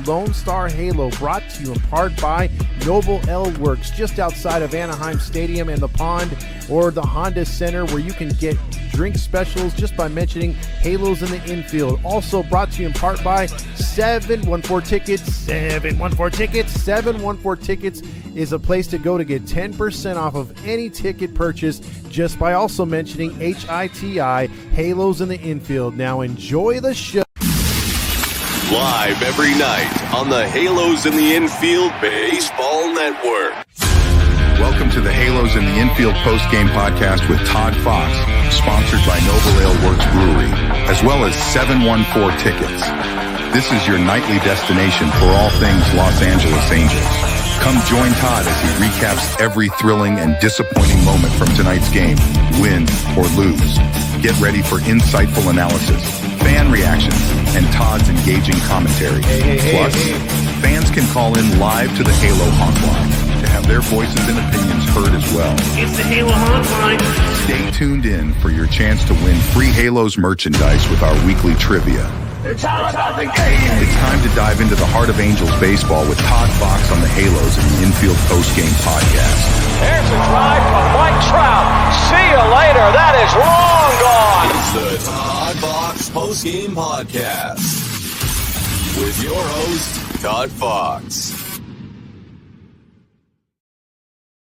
Lone Star Halo, brought to you in part by Noble L Works, just outside of Anaheim Stadium and the Pond, or the Honda Center, where you can get drink specials just by mentioning Halos in the infield. Also brought to you in part by 714 Tickets. 714 Tickets. 714 Tickets is a place to go to get 10% off of any ticket purchase just by also mentioning HITI, Halos in the infield. Now enjoy the show. Live every night on the Halos in the Infield Baseball Network. Welcome to the Halos in the Infield post-game podcast with Todd Fox, sponsored by Noble Ale Works Brewery, as well as 714 Tickets. This is your nightly destination for all things Los Angeles Angels. Come join Todd as he recaps every thrilling and disappointing moment from tonight's game, win or lose. Get ready for insightful analysis, fan reactions, and Todd's engaging commentary. Plus, fans can call in live to the Halo Hotline to have their voices and opinions heard as well. It's the Halo Hotline. Stay tuned in for your chance to win free Halos merchandise with our weekly trivia. It's all about the game. It's time to dive into the heart of Angels baseball with Todd Fox on the Halos in the Infield postgame podcast. There's a drive from Mike Trout. See you later. That is long gone. It's the Todd Fox postgame podcast with your host, Todd Fox.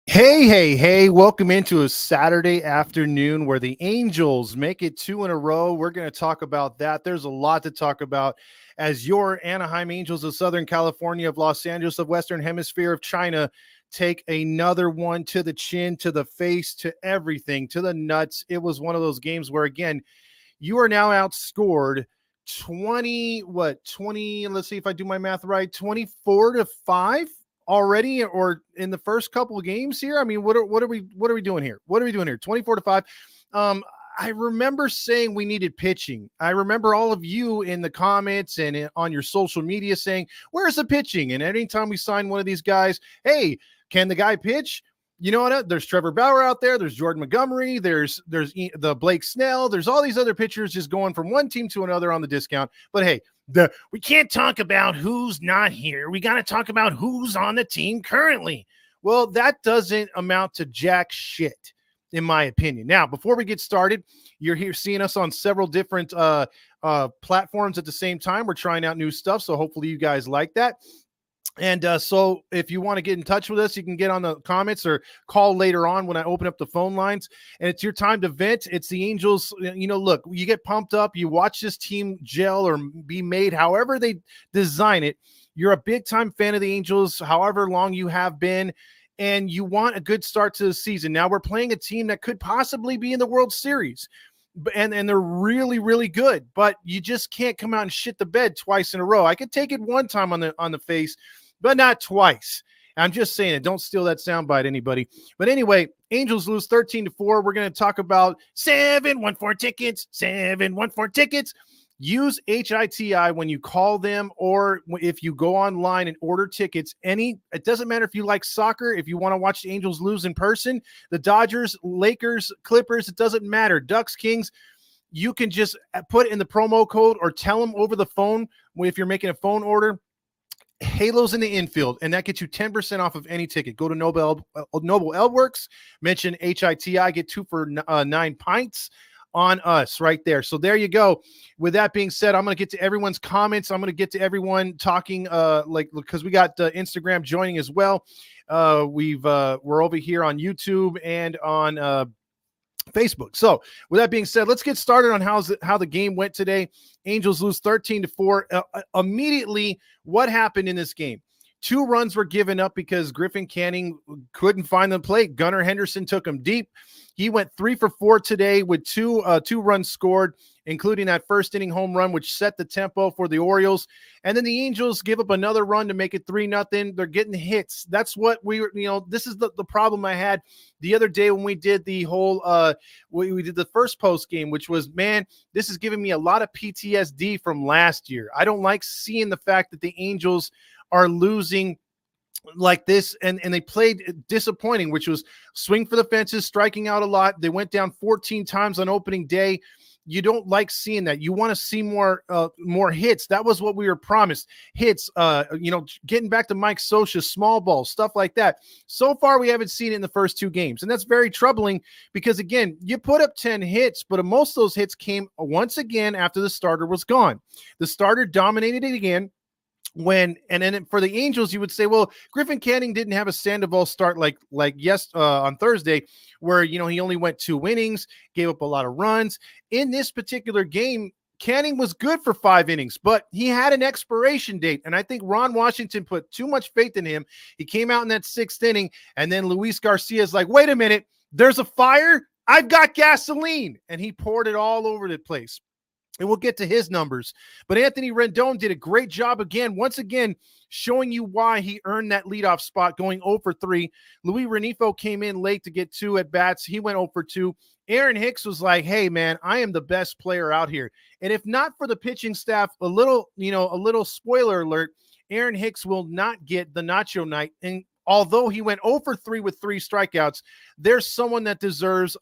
Hey, welcome into a Saturday afternoon where the Angels make it 2 in a row. We're going to talk about that. There's a lot to talk about as your Anaheim Angels of Southern California, of Los Angeles, of Western Hemisphere, of China take another one to the chin, to the face, to everything, to the nuts. It was one of those games where, again, you are now outscored 20, let's see if I do my math right, 24-5. Already, or in the first couple of games here. I mean, what are we doing here? 24-5. I remember saying we needed pitching. I remember all of you in the comments and on your social media saying, where's the pitching? And anytime we sign one of these guys, hey, can the guy pitch? You know what? There's Trevor Bauer out there. There's Jordan Montgomery. There's the Blake Snell. There's all these other pitchers just going from one team to another on the discount. But hey, we can't talk about who's not here. We got to talk about who's on the team currently. Well, that doesn't amount to jack shit, in my opinion. Now, before we get started, you're here seeing us on several different platforms at the same time. We're trying out new stuff, so hopefully you guys like that. And so if you want to get in touch with us, you can get on the comments or call later on when I open up the phone lines. And it's your time to vent. It's the Angels. You know, look, you get pumped up. You watch this team gel or be made however they design it. You're a big-time fan of the Angels, however long you have been, and you want a good start to the season. Now we're playing a team that could possibly be in the World Series. And they're really, really good, but you just can't come out and shit the bed twice in a row. I could take it one time on the face, but not twice. I'm just saying it. Don't steal that soundbite, anybody. But anyway, Angels lose 13-4. We're going to talk about 714 Tickets. 714 Tickets. Use HITI when you call them, or if you go online and order tickets. It doesn't matter if you like soccer, if you want to watch the Angels lose in person, the Dodgers, Lakers, Clippers, it doesn't matter. Ducks, Kings, you can just put in the promo code or tell them over the phone if you're making a phone order, Halos in the infield, and that gets you 10% off of any ticket. Go to Noble L Works, mention HITI, get 2 for 9 pints on us right there. So there you go. With that being said, I'm going to get to everyone's comments. I'm going to get to everyone talking, because we got Instagram joining as well. We're over here on YouTube and on Facebook. So with that being said, let's get started on how the game went today. Angels lose 13-4. Immediately, what happened in this game? 2 runs were given up because Griffin Canning couldn't find the plate. Gunnar Henderson took him deep. He went 3 for 4 today with 2 runs scored, including that first inning home run, which set the tempo for the Orioles. And then the Angels give up another run to make it 3-0. They're getting hits. That's what this is the problem I had the other day when we did the whole, we did the first post game, which was, man, this is giving me a lot of PTSD from last year. I don't like seeing the fact that the Angels are losing like this, and they played disappointing, which was swing for the fences, striking out a lot. They went down 14 times on opening day. you don't like seeing that. You want to see more hits. That was what we were promised. Hits, getting back to Mike Scioscia, small ball, stuff like that. So far, we haven't seen it in the first 2 games. And that's very troubling because, again, you put up 10 hits, but most of those hits came once again after the starter was gone. The starter dominated it again. And then for the Angels, you would say, well, Griffin Canning didn't have a Sandoval start like on Thursday, where, he only went 2 innings, gave up a lot of runs. In this particular game, Canning was good for 5 innings, but he had an expiration date. And I think Ron Washington put too much faith in him. He came out in that 6th inning, and then Luis Garcia is like, wait a minute, there's a fire? I've got gasoline. And he poured it all over the place. And we'll get to his numbers. But Anthony Rendon did a great job once again, showing you why he earned that leadoff spot, going 0 for 3. Luis Renifo came in late to get 2 at-bats. He went 0 for 2. Aaron Hicks was like, hey, man, I am the best player out here. And if not for the pitching staff, a little spoiler alert, Aaron Hicks will not get the Nacho Night. And although he went 0 for 3 with 3 strikeouts, there's someone that deserves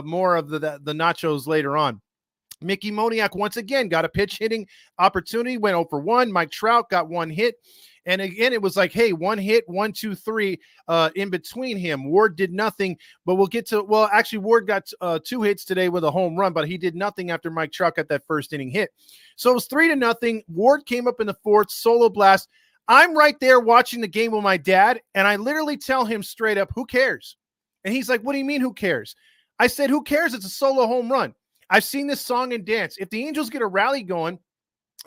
more of the nachos later on. Mickey Moniak once again got a pitch hitting opportunity, went 0 for 1. Mike Trout got 1 hit. And again, it was like, hey, 1 hit, 1, 2, 3 in between him. Ward did nothing, but actually Ward got 2 hits today with a home run, but he did nothing after Mike Trout got that first inning hit. So it was 3-0. Ward came up in the 4th, solo blast. I'm right there watching the game with my dad, and I literally tell him straight up, who cares? And he's like, what do you mean, who cares? I said, who cares? It's a solo home run. I've seen this song and dance. If the Angels get a rally going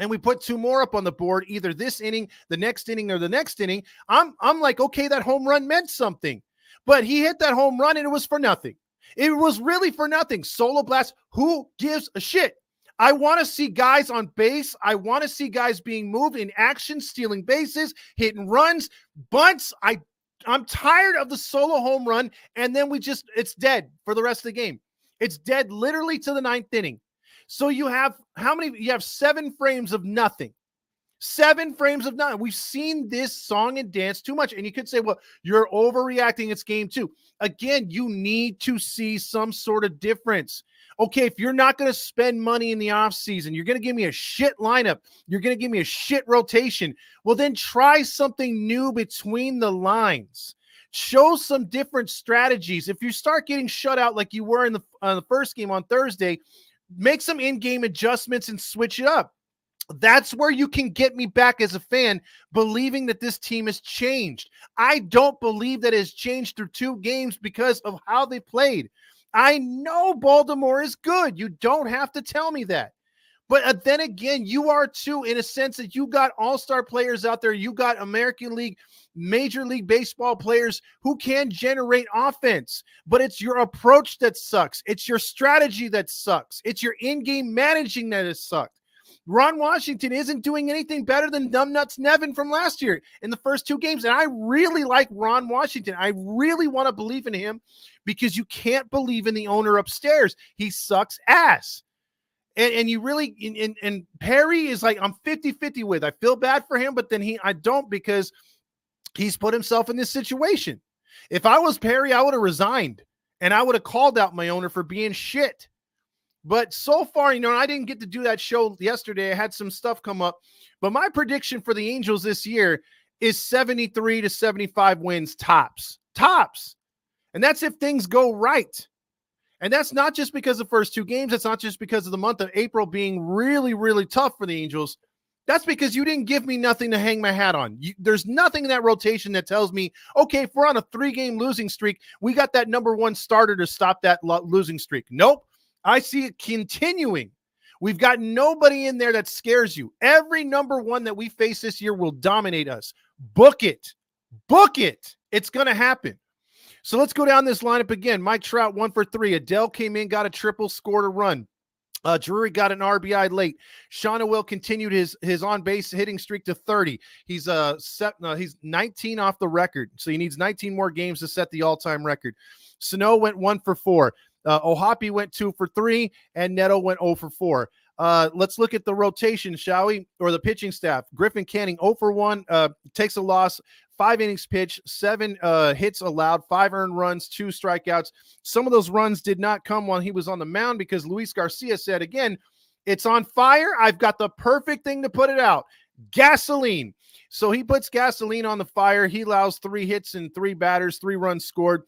and we put 2 more up on the board, either this inning, the next inning, or the next inning, I'm like, okay, that home run meant something. But he hit that home run and it was for nothing. It was really for nothing. Solo blast. Who gives a shit? I want to see guys on base. I want to see guys being moved in action, stealing bases, hitting runs, bunts. I'm tired of the solo home run. And then it's dead for the rest of the game. It's dead literally to the 9th inning. So you have you have 7 frames of nothing. 7 frames of nothing. We've seen this song and dance too much. And you could say, well, you're overreacting. It's game 2. Again, you need to see some sort of difference. Okay, if you're not going to spend money in the offseason, you're going to give me a shit lineup, you're going to give me a shit rotation, well, then try something new between the lines. Show some different strategies. If you start getting shut out like you were in the first game on Thursday, make some in-game adjustments and switch it up. That's where you can get me back as a fan, believing that this team has changed. I don't believe that it has changed through 2 games because of how they played. I know Baltimore is good. You don't have to tell me that. But then again, you are too, in a sense that you got all-star players out there. You got American League, Major League Baseball players who can generate offense. But it's your approach that sucks. It's your strategy that sucks. It's your in-game managing that has sucked. Ron Washington isn't doing anything better than Numbnuts Nevin from last year in the first 2 games. And I really like Ron Washington. I really want to believe in him because you can't believe in the owner upstairs. He sucks ass. And you really, and Perry is like, I'm 50-50 with. I feel bad for him, but then I don't, because he's put himself in this situation. If I was Perry, I would have resigned and I would have called out my owner for being shit. But so far, I didn't get to do that show yesterday. I had some stuff come up, but my prediction for the Angels this year is 73 to 75 wins tops. And that's if things go right. And that's not just because of the first 2 games. That's not just because of the month of April being really, really tough for the Angels. That's because you didn't give me nothing to hang my hat on. There's nothing in that rotation that tells me, okay, if we're on a 3-game losing streak, we got that number 1 starter to stop that losing streak. Nope. I see it continuing. We've got nobody in there that scares you. Every number 1 that we face this year will dominate us. Book it. It's going to happen. So let's go down this lineup again. Mike Trout, 1 for 3. Adele came in, got a triple, scored a run. Drury got an RBI late. Shauna Will continued his on-base hitting streak to 30. He's 19 off the record, so he needs 19 more games to set the all-time record. Sano went 1 for 4. Ohapi went 2 for 3, and Neto went 0 for 4. Let's look at the rotation, shall we? Or the pitching staff. Griffin Canning 0 for 1, takes a loss. 5 innings pitched, 7 hits allowed, 5 earned runs, 2 strikeouts. Some of those runs did not come while he was on the mound because Luis Garcia said, again, it's on fire. I've got the perfect thing to put it out. Gasoline. So he puts gasoline on the fire. He allows 3 hits and 3 batters, 3 runs scored.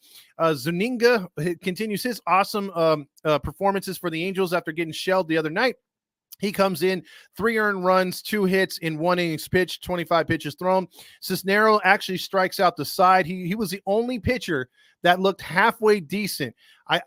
Zuniga continues his awesome performances for the Angels after getting shelled the other night. He comes in, 3 earned runs, 2 hits in 1 innings pitched, 25 pitches thrown. Cisnero actually strikes out the side. He was the only pitcher that looked halfway decent.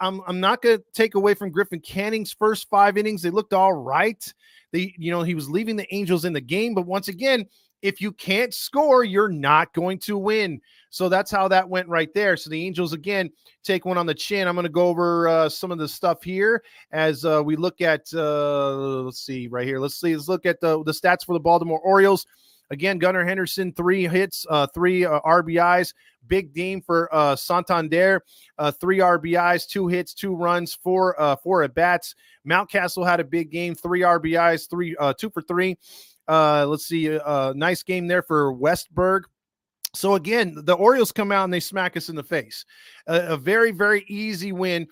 I'm not going to take away from Griffin Canning's first 5 innings. They looked all right. He was leaving the Angels in the game, but once again, if you can't score, you're not going to win. So that's how that went right there. So the Angels, again, take one on the chin. I'm going to go over some of the stuff here as we look at, let's see right here. Let's look at the stats for the Baltimore Orioles. Again, Gunnar Henderson, 3 hits, 3 RBIs. Big game for Santander, 3 RBIs, 2 hits, 2 runs, 4 at-bats. Mountcastle had a big game, 3 RBIs, 2 for 3. Let's see, nice game there for Westberg. So again, the Orioles come out and they smack us in the face. A very, very easy win.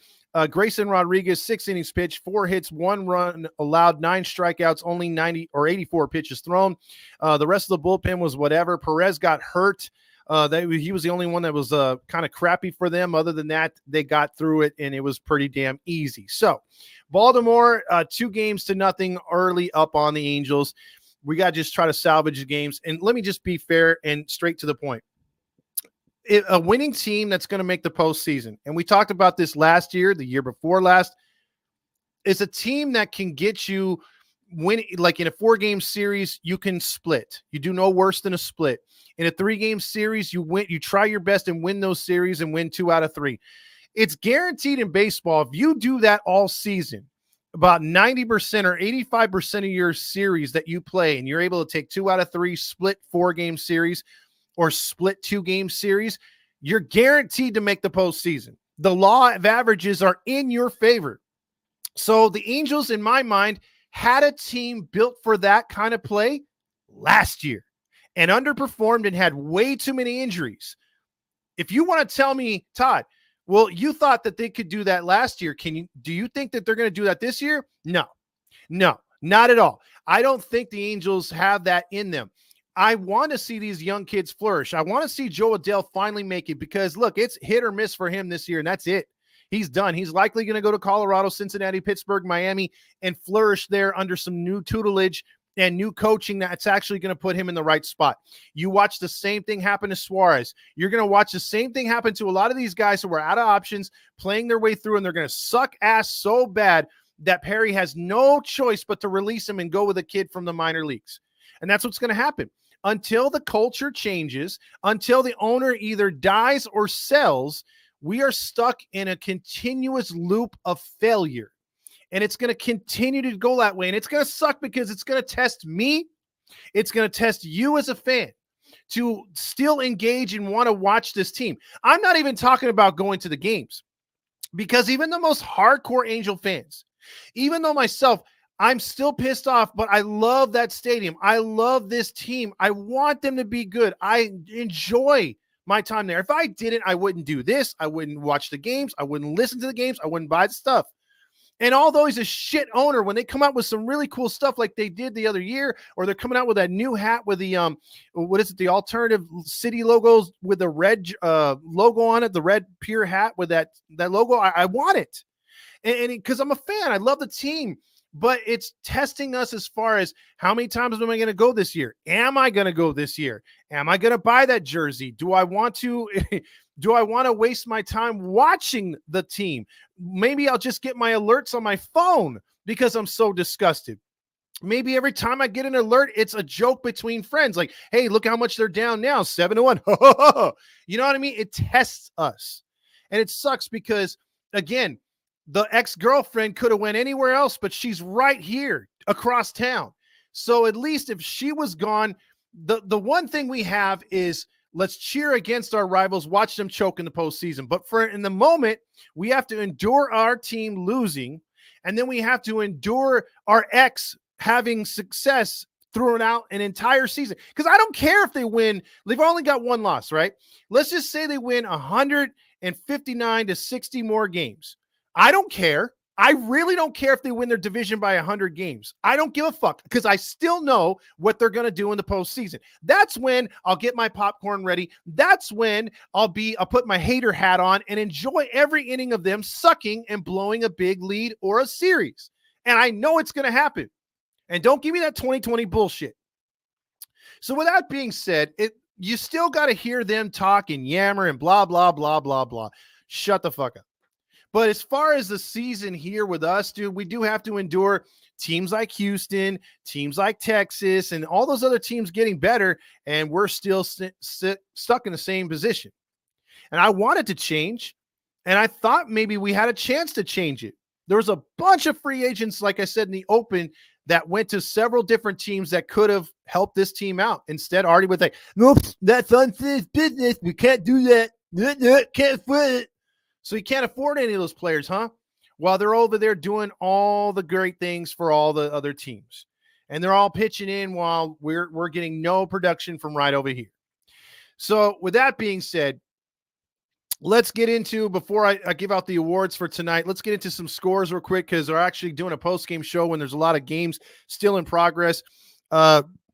Grayson Rodriguez, 6 innings pitched, 4 hits, 1 run allowed, 9 strikeouts, only 84 pitches thrown. The rest of the bullpen was whatever. Perez got hurt. He was the only one that was kind of crappy for them. Other than that, they got through it, and it was pretty damn easy. So Baltimore, 2-0 early up on the Angels. We got to just try to salvage the games. And let me just be fair and straight to the point. A winning team that's going to make the postseason, and we talked about this last year, the year before last, is a team that can get you win. Like in a 4-game series, you can split. You do no worse than a split. In a 3-game series, you win. You try your best and win those series and win 2 out of 3. It's guaranteed in baseball. If you do that all season, about 90% or 85% of your series that you play, and you're able to take 2 out of 3, split 4-game series or split 2-game series, you're guaranteed to make the postseason. The law of averages are in your favor. So the Angels, in my mind, had a team built for that kind of play last year and underperformed and had way too many injuries. If you want to tell me, Todd, well, you thought that they could do that last year. Do you think that they're going to do that this year? No, not at all. I don't think the Angels have that in them. I want to see these young kids flourish. I want to see Joe Adell finally make it because, look, it's hit or miss for him this year, and that's it. He's done. He's likely going to go to Colorado, Cincinnati, Pittsburgh, Miami, and flourish there under some new tutelage and new coaching that's actually going to put him in the right spot. You watch the same thing happen to Suarez. You're going to watch the same thing happen to a lot of these guys who are out of options, playing their way through, and they're going to suck ass so bad that Perry has no choice but to release him and go with a kid from the minor leagues. And that's what's going to happen. Until the culture changes, until the owner either dies or sells, we are stuck in a continuous loop of failure. And it's going to continue to go that way. And it's going to suck because it's going to test me. It's going to test you as a fan to still engage and want to watch this team. I'm not even talking about going to the games because even the most hardcore Angel fans, even though myself, I'm still pissed off, but I love that stadium. I love this team. I want them to be good. I enjoy my time there. If I didn't, I wouldn't do this. I wouldn't watch the games. I wouldn't listen to the games. I wouldn't buy the stuff. And although he's a shit owner, when they come out with some really cool stuff like they did the other year, or they're coming out with that new hat with the what is it, the alternative city logos with the red logo on it, the red pure hat with that logo, I want it. And because I'm a fan, I love the team, but it's testing us as far as how many times am I going to go this year? Am I going to go this year? Am I going to buy that jersey? Do I want to waste my time watching the team? Maybe I'll just get my alerts on my phone because I'm so disgusted. Maybe every time I get an alert, it's a joke between friends. Like, hey, look how much they're down now, 7-1. You know what I mean? It tests us. And it sucks because, again, the ex-girlfriend could have went anywhere else, but she's right here across town. So at least if she was gone, the one thing we have is let's cheer against our rivals, watch them choke in the postseason. But in the moment, we have to endure our team losing, and then we have to endure our ex having success throughout an entire season. Because I don't care if they win. They've only got one loss, right? Let's just say they win 159 to 60 more games. I don't care. I really don't care if they win their division by 100 games. I don't give a fuck because I still know what they're going to do in the postseason. That's when I'll get my popcorn ready. That's when I'll put my hater hat on and enjoy every inning of them sucking and blowing a big lead or a series. And I know it's going to happen. And don't give me that 2020 bullshit. So with that being said, you still got to hear them talk and yammer and blah, blah, blah, blah, blah. Shut the fuck up. But as far as the season here with us, dude, we do have to endure teams like Houston, teams like Texas, and all those other teams getting better, and we're still stuck in the same position. And I wanted to change, and I thought maybe we had a chance to change it. There was a bunch of free agents, like I said, in the open that went to several different teams that could have helped this team out. Instead, Artie was like, nope, that's unfinished business. We can't do that. Can't afford it. So you can't afford any of those players, huh? While they're over there doing all the great things for all the other teams. And they're all pitching in while we're getting no production from right over here. So with that being said, let's get into, before I give out the awards for tonight, let's get into some scores real quick because they're actually doing a post-game show when there's a lot of games still in progress.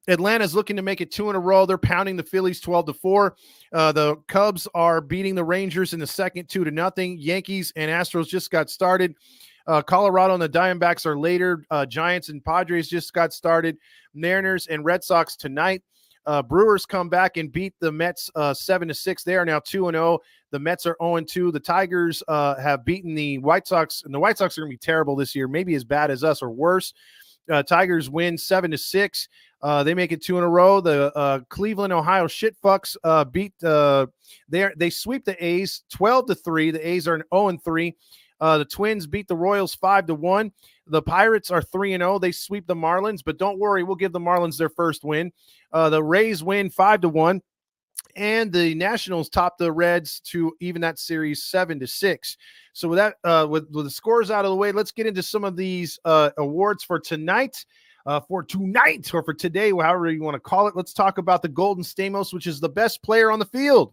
Atlanta's looking to make it 2 in a row. They're pounding the Phillies 12-4. The Cubs are beating the Rangers in the second 2-0. Yankees and Astros just got started. Colorado and the Diamondbacks are later. Giants and Padres just got started. Mariners and Red Sox tonight. Brewers come back and beat the Mets 7-6. They are now 2-0. The Mets are 0-2. The Tigers have beaten the White Sox, and the White Sox are going to be terrible this year, maybe as bad as us or worse. Tigers win 7-6. They make it 2 in a row. The Cleveland, Ohio shitfucks beat they sweep the A's 12-3. The A's are 0-3. The Twins beat the Royals 5-1. The Pirates are 3-0. They sweep the Marlins, but don't worry, we'll give the Marlins their first win. The Rays win 5-1. And the Nationals top the Reds to even that series 7-6. So with that, with the scores out of the way, let's get into some of these awards for tonight. Or for today, however you want to call it. Let's talk about the Golden Stamos, which is the best player on the field.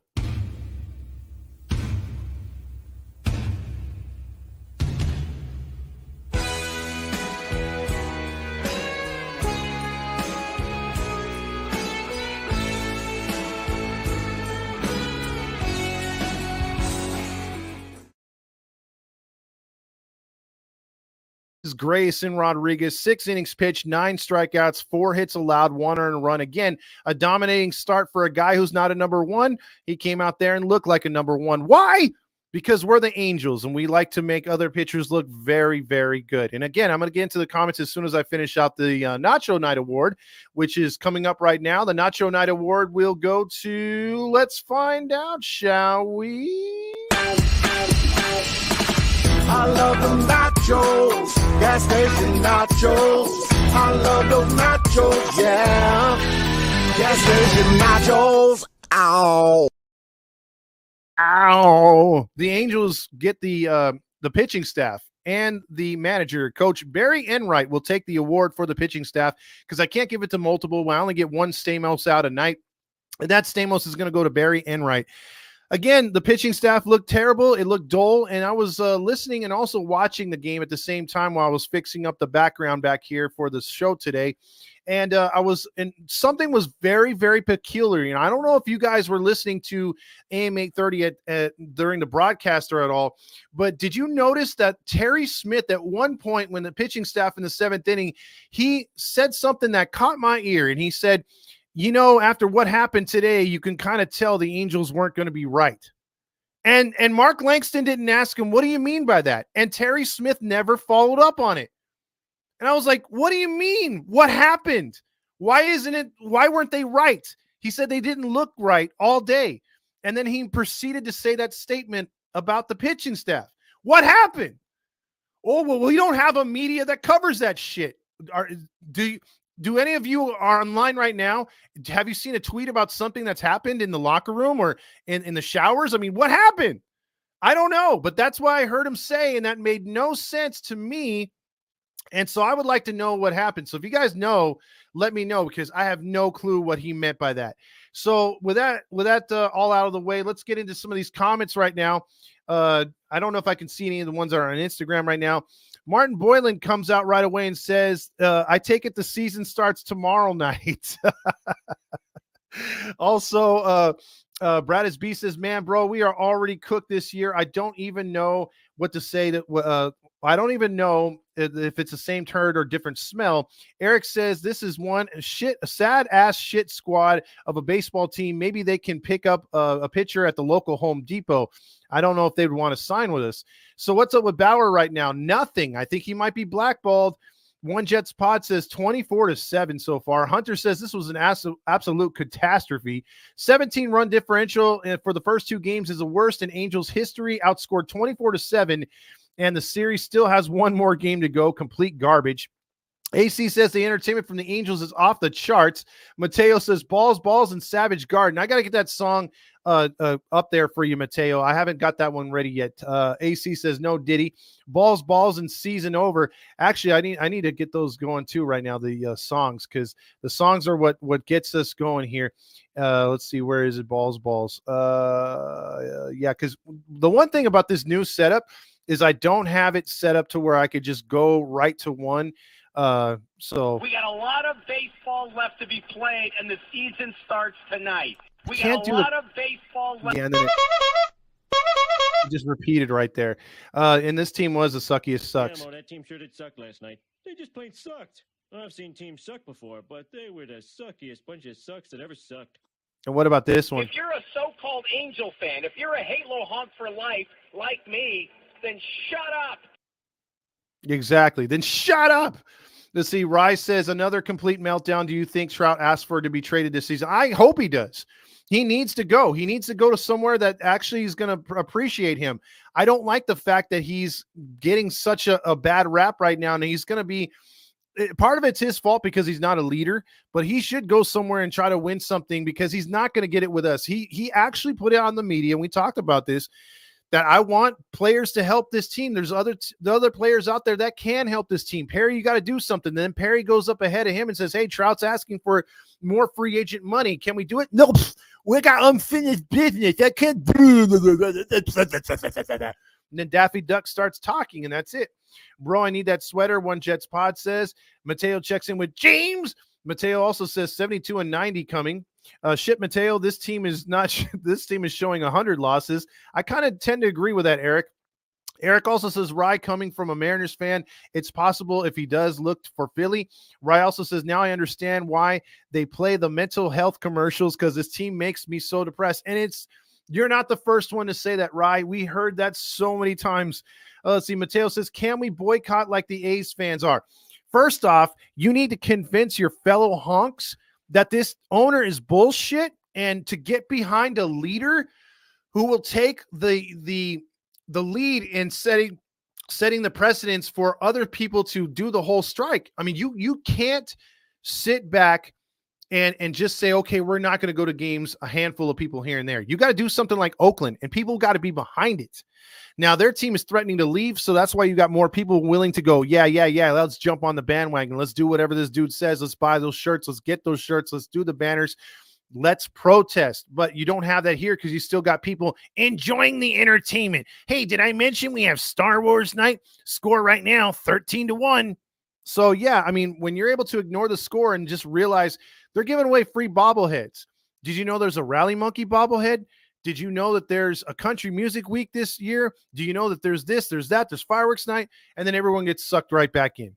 Grayson Rodriguez, 6 innings pitched, 9 strikeouts, 4 hits allowed, 1 earned run. Again, a dominating start for a guy who's not a number one. He came out there and looked like a number one. Why? Because we're the Angels, and we like to make other pitchers look very, very good. And again, I'm going to get into the comments as soon as I finish out the Nacho Night Award, which is coming up right now. The Nacho Night Award will go to, let's find out, shall we? I love the nachos, gas station nachos. I love those nachos, yeah. Gas station nachos, ow. Ow. The Angels get the pitching staff and the manager. Coach Barry Enright will take the award for the pitching staff because I can't give it to multiple. I only get one Stamos out a night. And that Stamos is going to go to Barry Enright. Again, the pitching staff looked terrible. It looked dull, and I was listening and also watching the game at the same time while I was fixing up the background back here for the show today. And something was very, very peculiar. And I don't know if you guys were listening to AM 830 during the broadcast or at all, but did you notice that Terry Smith at one point when the pitching staff in the 7th inning, he said something that caught my ear, and he said, you know, after what happened today, you can kind of tell the Angels weren't going to be right. And Mark Langston didn't ask him, what do you mean by that? And Terry Smith never followed up on it. And I was like, what do you mean? What happened? Why weren't they right? He said they didn't look right all day. And then he proceeded to say that statement about the pitching staff. What happened? Oh, well, we don't have a media that covers that shit. Do any of you are online right now? Have you seen a tweet about something that's happened in the locker room or in the showers? I mean, what happened? I don't know, but that's why I heard him say, and that made no sense to me. And so I would like to know what happened. So if you guys know, let me know, because I have no clue what he meant by that. So with that all out of the way, let's get into some of these comments right now. I don't know if I can see any of the ones that are on Instagram right now. Martin Boylan comes out right away and says, I take it the season starts tomorrow night. Also, Brad is B says, man, bro, we are already cooked this year. I don't even know what to say. I don't even know if it's the same turd or different smell. Eric says, this is a sad ass shit squad of a baseball team. Maybe they can pick up a pitcher at the local Home Depot. I don't know if they would want to sign with us. So what's up with Bauer right now? Nothing. I think he might be blackballed. One Jets Pod says 24-7 so far. Hunter says this was an absolute catastrophe. 17-run differential for the first 2 games is the worst in Angels history. Outscored 24-7, and the series still has one more game to go. Complete garbage. AC says the entertainment from the Angels is off the charts. Mateo says balls, and Savage Garden. I got to get that song up there for you, Mateo. I haven't got that one ready yet. AC says no Diddy. Balls, and season over. Actually, I need to get those going too right now, the songs, because the songs are what gets us going here. Let's see, where is it? Balls. Yeah, because the one thing about this new setup is I don't have it set up to where I could just go right to one. So we got a lot of baseball left to be played, and the season starts tonight. We Can't got a lot of baseball left. Yeah, and then it just repeated right there. And this team was the suckiest sucks. Yeah, that team sure did suck last night. They just plain sucked. I've seen teams suck before, but they were the suckiest bunch of sucks that ever sucked. And what about this one? If you're a so-called Angel fan, if you're a Halo honk for life like me, then shut up. Exactly. Then shut up. Let's see. Rice says another complete meltdown. Do you think Trout asked for to be traded this season? I hope he does. He needs to go. He needs to go to somewhere that actually is going to appreciate him. I don't like the fact that he's getting such a bad rap right now, and he's going to be part of it's his fault because he's not a leader, but he should go somewhere and try to win something because he's not going to get it with us. He actually put it on the media, and we talked about this, that I want players to help this team. There's the other players out there that can help this team. Perry, you got to do something. Then Perry goes up ahead of him and says, hey, Trout's asking for more free agent money. Can we do it? No, we got unfinished business. I can't do it. And then Daffy Duck starts talking, and that's it. Bro, I need that sweater. One Jets Pod says. Mateo checks in with James. Mateo also says 72-90 coming. Shit, Mateo, this team is showing 100 losses. I kind of tend to agree with that, Eric. Eric also says, Rye, coming from a Mariners fan, it's possible if he does look for Philly. Rye also says, now I understand why they play the mental health commercials, because this team makes me so depressed. And you're not the first one to say that, Rye. We heard that so many times. Let's see. Mateo says, can we boycott like the A's fans are? First off, you need to convince your fellow honks that this owner is bullshit, and to get behind a leader who will take the lead in setting the precedence for other people to do the whole strike. I mean, you can't sit back and just say, okay, we're not going to go to games, a handful of people here and there. You got to do something like Oakland, and people got to be behind it. Now, their team is threatening to leave, so that's why you got more people willing to go, yeah, let's jump on the bandwagon. Let's do whatever this dude says. Let's buy those shirts. Let's get those shirts. Let's do the banners. Let's protest. But you don't have that here because you still got people enjoying the entertainment. Hey, did I mention we have Star Wars night? Score right now, 13-1. So, yeah, I mean, when you're able to ignore the score and just realize they're giving away free bobbleheads. Did you know there's a Rally Monkey bobblehead? Did you know that there's a country music week this year? Do you know that there's this, there's that, there's fireworks night, and then everyone gets sucked right back in?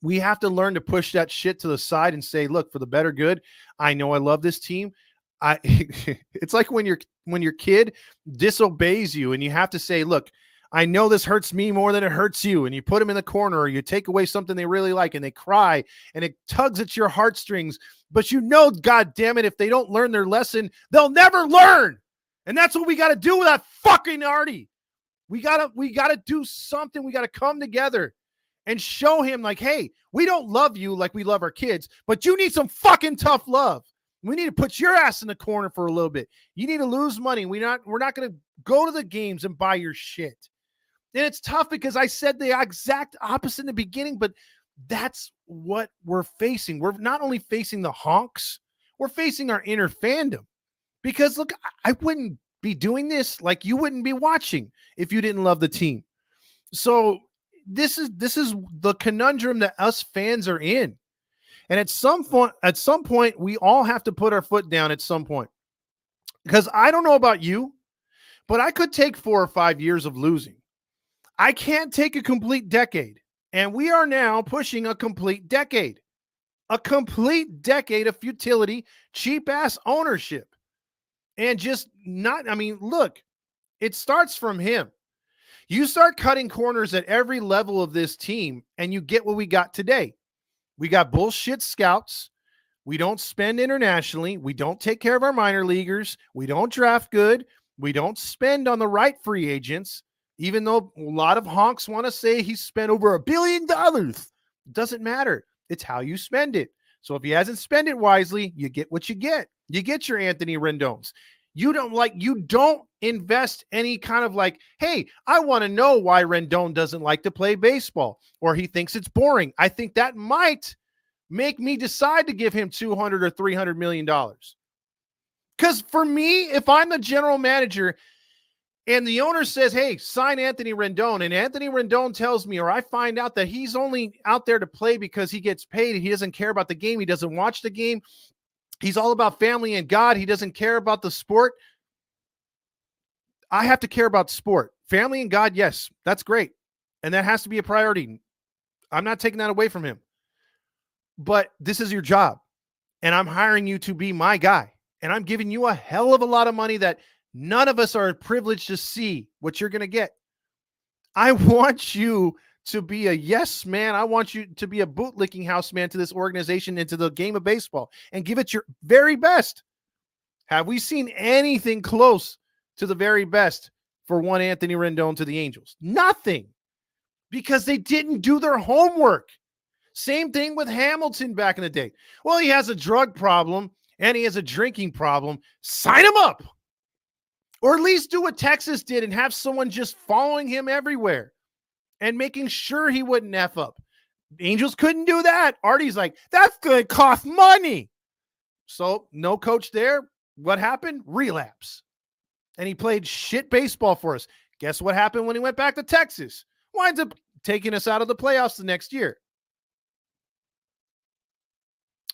We have to learn to push that shit to the side and say, look, for the better good, I know I love this team. It's like when your kid disobeys you and you have to say, look, I know this hurts me more than it hurts you. And you put them in the corner, or you take away something they really like and they cry and it tugs at your heartstrings. But you know, God damn it, if they don't learn their lesson, they'll never learn. And that's what we got to do with that fucking Artie. We got to do something. We got to come together and show him like, hey, we don't love you like we love our kids, but you need some fucking tough love. We need to put your ass in the corner for a little bit. You need to lose money. We're not going to go to the games and buy your shit. And it's tough because I said the exact opposite in the beginning, but that's what we're facing. We're not only facing the honks, we're facing our inner fandom. Because look, I wouldn't be doing this, like you wouldn't be watching if you didn't love the team. So this is the conundrum that us fans are in. And at some point, we all have to put our foot down at some point. Because I don't know about you, but I could take 4 or 5 years of losing. I can't take a complete decade. And we are now pushing a complete decade of futility, cheap ass ownership. And just not, I mean, look, it starts from him. You start cutting corners at every level of this team, and you get what we got today. We got bullshit scouts. We don't spend internationally. We don't take care of our minor leaguers. We don't draft good. We don't spend on the right free agents, even though a lot of honks want to say he spent over $1 billion. It doesn't matter. It's how you spend it. So if he hasn't spent it wisely, you get what you get. You get your Anthony Rendons. You don't invest any kind of like, hey, I want to know why Rendon doesn't like to play baseball or he thinks it's boring. I think that might make me decide to give him $200 or $300 million. Because for me, if I'm the general manager and the owner says, hey, sign Anthony Rendon, and Anthony Rendon tells me, or I find out that he's only out there to play because he gets paid, he doesn't care about the game, he doesn't watch the game, he's all about family and God, he doesn't care about the sport. I have to care about sport. Family and God, yes, that's great. And that has to be a priority. I'm not taking that away from him. But this is your job. And I'm hiring you to be my guy. And I'm giving you a hell of a lot of money that none of us are privileged to see what you're going to get. I want you to be a yes man. I want you to be a bootlicking house man to this organization and to the game of baseball and give it your very best. Have we seen anything close to the very best for one Anthony Rendon to the Angels? Nothing. Because they didn't do their homework. Same thing with Hamilton back in the day. Well, he has a drug problem and he has a drinking problem. Sign him up. Or at least do what Texas did and have someone just following him everywhere and making sure he wouldn't F up. Angels couldn't do that. Artie's like, that's going to cost money. So no coach there. What happened? Relapse. And he played shit baseball for us. Guess what happened when he went back to Texas? Winds up taking us out of the playoffs the next year.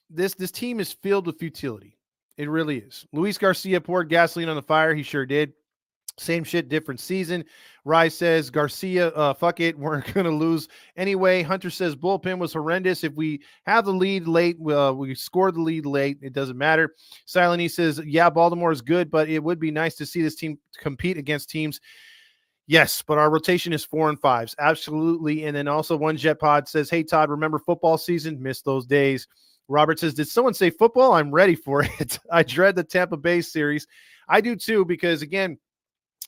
This team is filled with futility. It really is. Luis Garcia poured gasoline on the fire. He sure did. Same shit, different season. Rise says, Garcia, fuck it. We're going to lose anyway. Hunter says, bullpen was horrendous. If we have the lead late, we scored the lead late. It doesn't matter. Silent says, yeah, Baltimore is good, but it would be nice to see this team compete against teams. Yes, but our rotation is 4 and 5s. Absolutely. And then also One Jet Pod says, hey, Todd, remember football season? Missed those days. Robert says, did someone say football? I'm ready for it. I dread the Tampa Bay series. I do too, because again,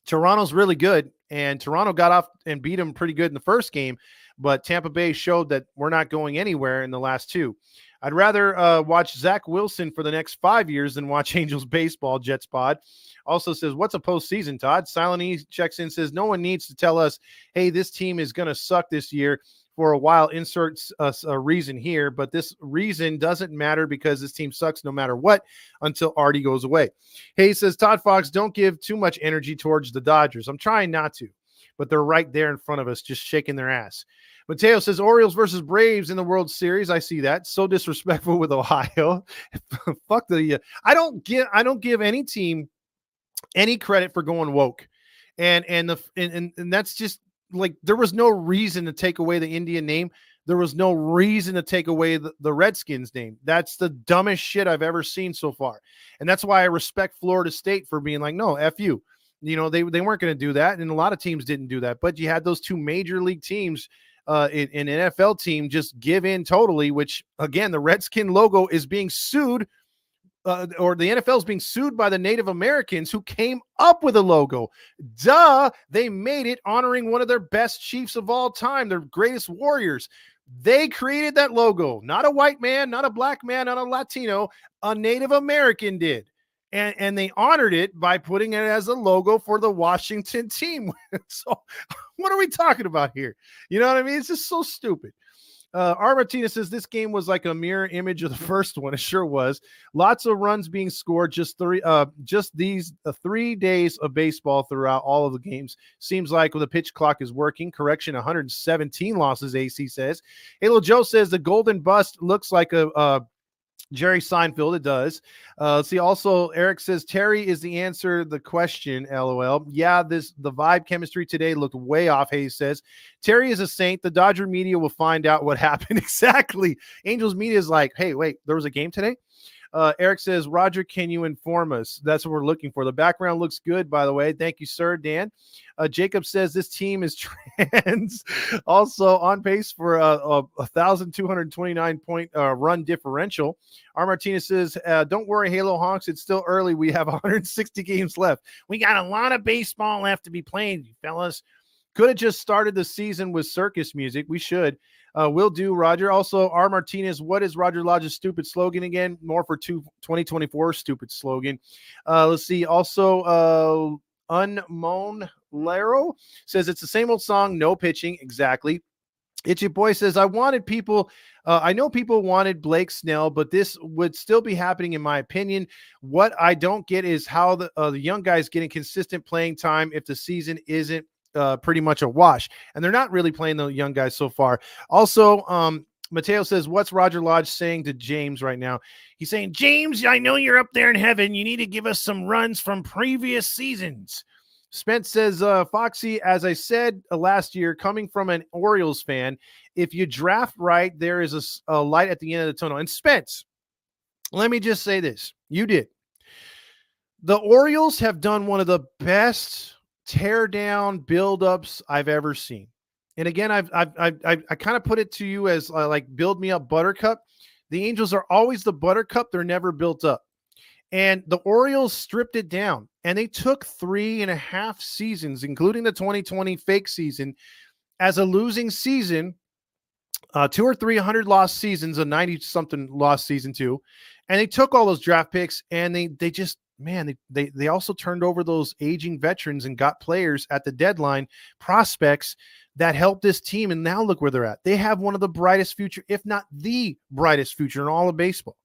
Toronto's really good, and Toronto got off and beat them pretty good in the first game, but Tampa Bay showed that we're not going anywhere in the last two. I'd rather watch Zach Wilson for the next 5 years than watch Angels baseball, Jets Pod. Also says, what's a postseason, Todd? Silent E checks in, says, no one needs to tell us, hey, this team is going to suck this year. For a while, inserts us a reason here, but this reason doesn't matter because this team sucks no matter what until Artie goes away. Hey, says, Todd Fox, don't give too much energy towards the Dodgers. I'm trying not to, but they're right there in front of us, just shaking their ass. Mateo says, Orioles versus Braves in the World Series. I see that. So disrespectful with Ohio. Fuck the I don't give any team any credit for going woke. And that's just, like, there was no reason to take away the Indian name. There was no reason to take away the Redskins name. That's the dumbest shit I've ever seen so far. And that's why I respect Florida State for being like, no, F you. You know, they weren't going to do that. And a lot of teams didn't do that. But you had those two major league teams, an NFL team, just give in totally, which, again, the Redskin logo is being sued. Or the NFL is being sued by the Native Americans who came up with a logo. Duh, they made it honoring one of their best chiefs of all time, their greatest warriors. They created that logo. Not a white man, not a black man, not a Latino. A Native American did. And they honored it by putting it as a logo for the Washington team. So what are we talking about here? You know what I mean? It's just so stupid. R. Martinez says this game was like a mirror image of the first one. It sure was. Lots of runs being scored. Just these 3 days of baseball throughout all of the games. Seems like the pitch clock is working. Correction, 117 losses. AC says. Halo Joe says the golden bust looks like a Jerry Seinfeld. It does. Let's see. Also, Eric says Terry is the answer to the question. LOL. Yeah, the vibe chemistry today looked way off. Hayes says Terry is a saint. The Dodger media will find out what happened. Exactly. Angels media is like, hey, wait, there was a game today. Eric says, Roger, can you inform us? That's what we're looking for. The background looks good, by the way. Thank you, sir. Dan. Jacob says this team is trans. Also on pace for a 1,229 point run differential. R. Martinez says, don't worry, Halo Honks. It's still early. We have 160 games left. We got a lot of baseball left to be played, fellas. Could have just started the season with circus music. We should. Will do, Roger. Also, R. Martinez, what is Roger Lodge's stupid slogan again? More for 2024 stupid slogan. Let's see. Also, Unmown Laro says it's the same old song, no pitching. Exactly. Itchy Boy says, I know people wanted Blake Snell, but this would still be happening in my opinion. What I don't get is how the young guys getting consistent playing time if the season isn't pretty much a wash, and they're not really playing the young guys so far. Also, Mateo says, what's Roger Lodge saying to James right now? He's saying, James, I know you're up there in heaven. You need to give us some runs from previous seasons. Spence says, Foxy, as I said last year, coming from an Orioles fan, if you draft right, there is a light at the end of the tunnel. And Spence, let me just say this. You did. The Orioles have done one of the best tear down buildups I've ever seen. And again, I kind of put it to you as like build me up Buttercup. The Angels are always the Buttercup. They're never built up. And the Orioles stripped it down, and they took 3.5 seasons, including the 2020 fake season, as a losing season, 2 or 3 100 lost seasons, a 90 something lost season too. And they took all those draft picks, and they just, man, they also turned over those aging veterans and got players at the deadline, prospects that helped this team. And now look where they're at. They have one of the brightest future, if not the brightest future in all of baseball.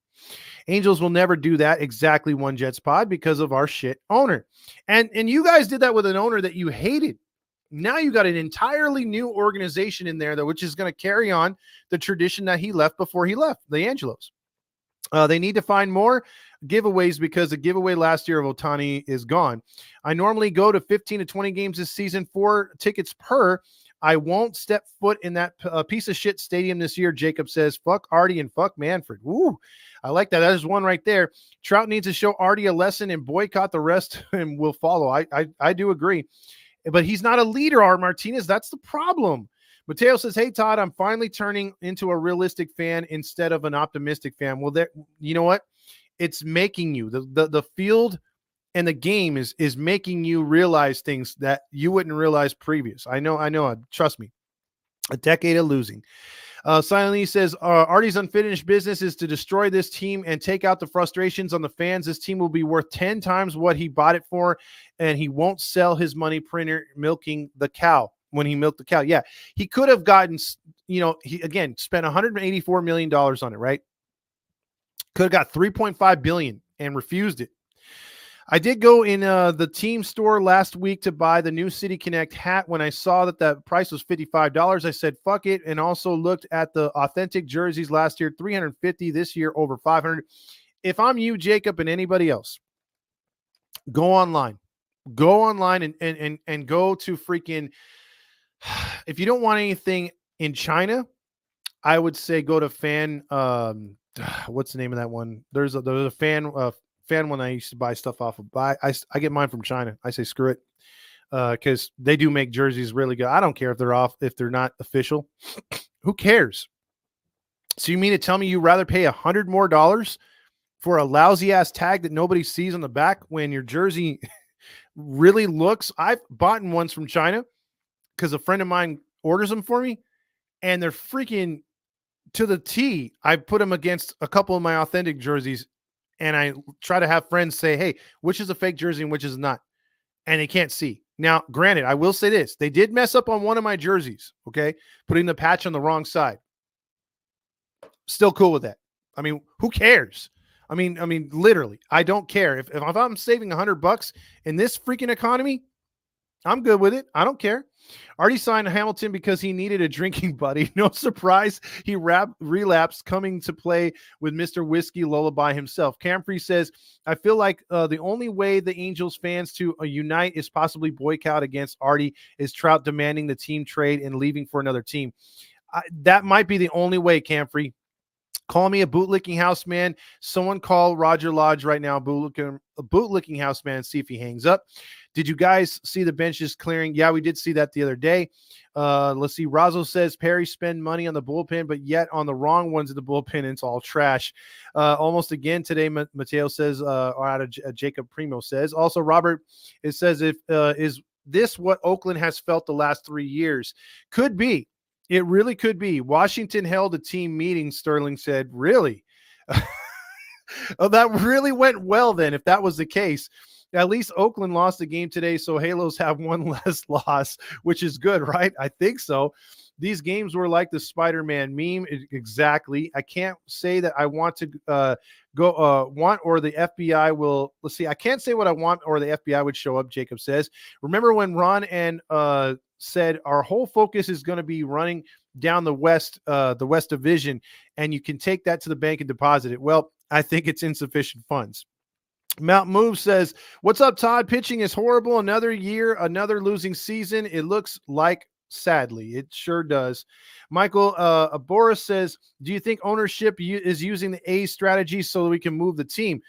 Angels will never do that exactly one Jets pod because of our shit owner. And you guys did that with an owner that you hated. Now you got an entirely new organization in there, which is going to carry on the tradition that he left before he left, the Angelos. They need to find more giveaways because the giveaway last year of Ohtani is gone. I normally go to 15 to 20 games this season, 4 tickets per. I won't step foot in that piece of shit stadium this year, Jacob says. Fuck Artie and fuck Manfred. Woo, I like that. That is one right there. Trout needs to show Artie a lesson and boycott the rest, and we'll follow. I do agree. But he's not a leader, R. Martinez. That's the problem. Mateo says, hey, Todd, I'm finally turning into a realistic fan instead of an optimistic fan. Well, you know what? It's making you. The field and the game is making you realize things that you wouldn't realize previous. I know. Trust me. A decade of losing. Silently says, Artie's unfinished business is to destroy this team and take out the frustrations on the fans. This team will be worth 10 times what he bought it for, and he won't sell his money printer milking the cow when he milked the cow. Yeah, he could have gotten, he again spent $184 million on it, right? Could have got $3.5 billion and refused it. I did go in the team store last week to buy the new City Connect hat. When I saw that price was $55, I said, fuck it. And also looked at the authentic jerseys last year, $350 this year, over $500. If I'm you, Jacob, and anybody else, go online and go to freaking, if you don't want anything in China, I would say go to fan, what's the name of that one? There's a fan one I used to buy stuff off of. I get mine from China. I say screw it, because they do make jerseys really good. I don't care if they're not official. Who cares? So you mean to tell me you'd rather pay $100 more for a lousy ass tag that nobody sees on the back when your jersey really looks? I've bought ones from China because a friend of mine orders them for me, and they're freaking to the T. I put them against a couple of my authentic jerseys, and I try to have friends say, hey, which is a fake jersey and which is not? And they can't see. Now, granted, I will say this. They did mess up on one of my jerseys, okay? Putting the patch on the wrong side. Still cool with that. I mean, who cares? I mean, literally, I don't care. If I'm saving $100 in this freaking economy, I'm good with it. I don't care. Already signed Hamilton because he needed a drinking buddy. No surprise, he relapsed, coming to play with Mr. Whiskey Lullaby himself. Camfrey says, I feel like the only way the Angels fans to unite is possibly boycott against Artie, is Trout demanding the team trade and leaving for another team. That might be the only way, Camfrey. Call me a bootlicking house man. Someone call Roger Lodge right now, bootlicking house man, see if he hangs up. Did you guys see the benches clearing? Yeah, we did see that the other day. Let's see. Razzo says Perry spend money on the bullpen, but yet on the wrong ones of the bullpen, it's all trash. Almost again today, Mateo says, or out of Jacob Primo says. Also, Robert, it says, is this what Oakland has felt the last 3 years? Could be. It really could be. Washington held a team meeting, Sterling said. Really? Oh, that really went well then, if that was the case. At least Oakland lost the game today, so Halos have one less loss, which is good, right? I think so. These games were like the Spider-Man meme. Exactly. I can't say that I want to want or the FBI will. Let's see. I can't say what I want or the FBI would show up, Jacob says. Remember when Ron and said our whole focus is going to be running down the West Division, and you can take that to the bank and deposit it. Well, I think it's insufficient funds. Mount Move says, what's up, Todd? Pitching is horrible. Another year, another losing season. It looks like, sadly, it sure does. Michael Boris says, do you think ownership is using the A strategy so that we can move the team?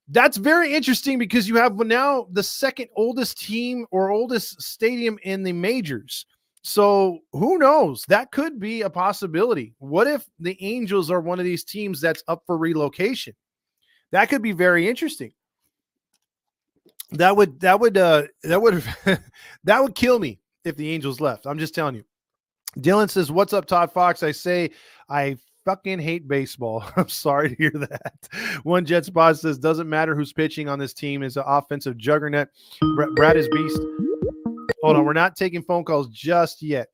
That's very interesting because you have now the second oldest team or oldest stadium in the majors. So who knows? That could be a possibility. What if the Angels are one of these teams that's up for relocation? That could be very interesting. That would that would kill me if the Angels left. I'm just telling you. Dylan says, what's up, Todd Fox? I say I fucking hate baseball. I'm sorry to hear that. One Jet Spot says, doesn't matter who's pitching on this team, is an offensive juggernaut. Brad is beast. Hold on, we're not taking phone calls just yet.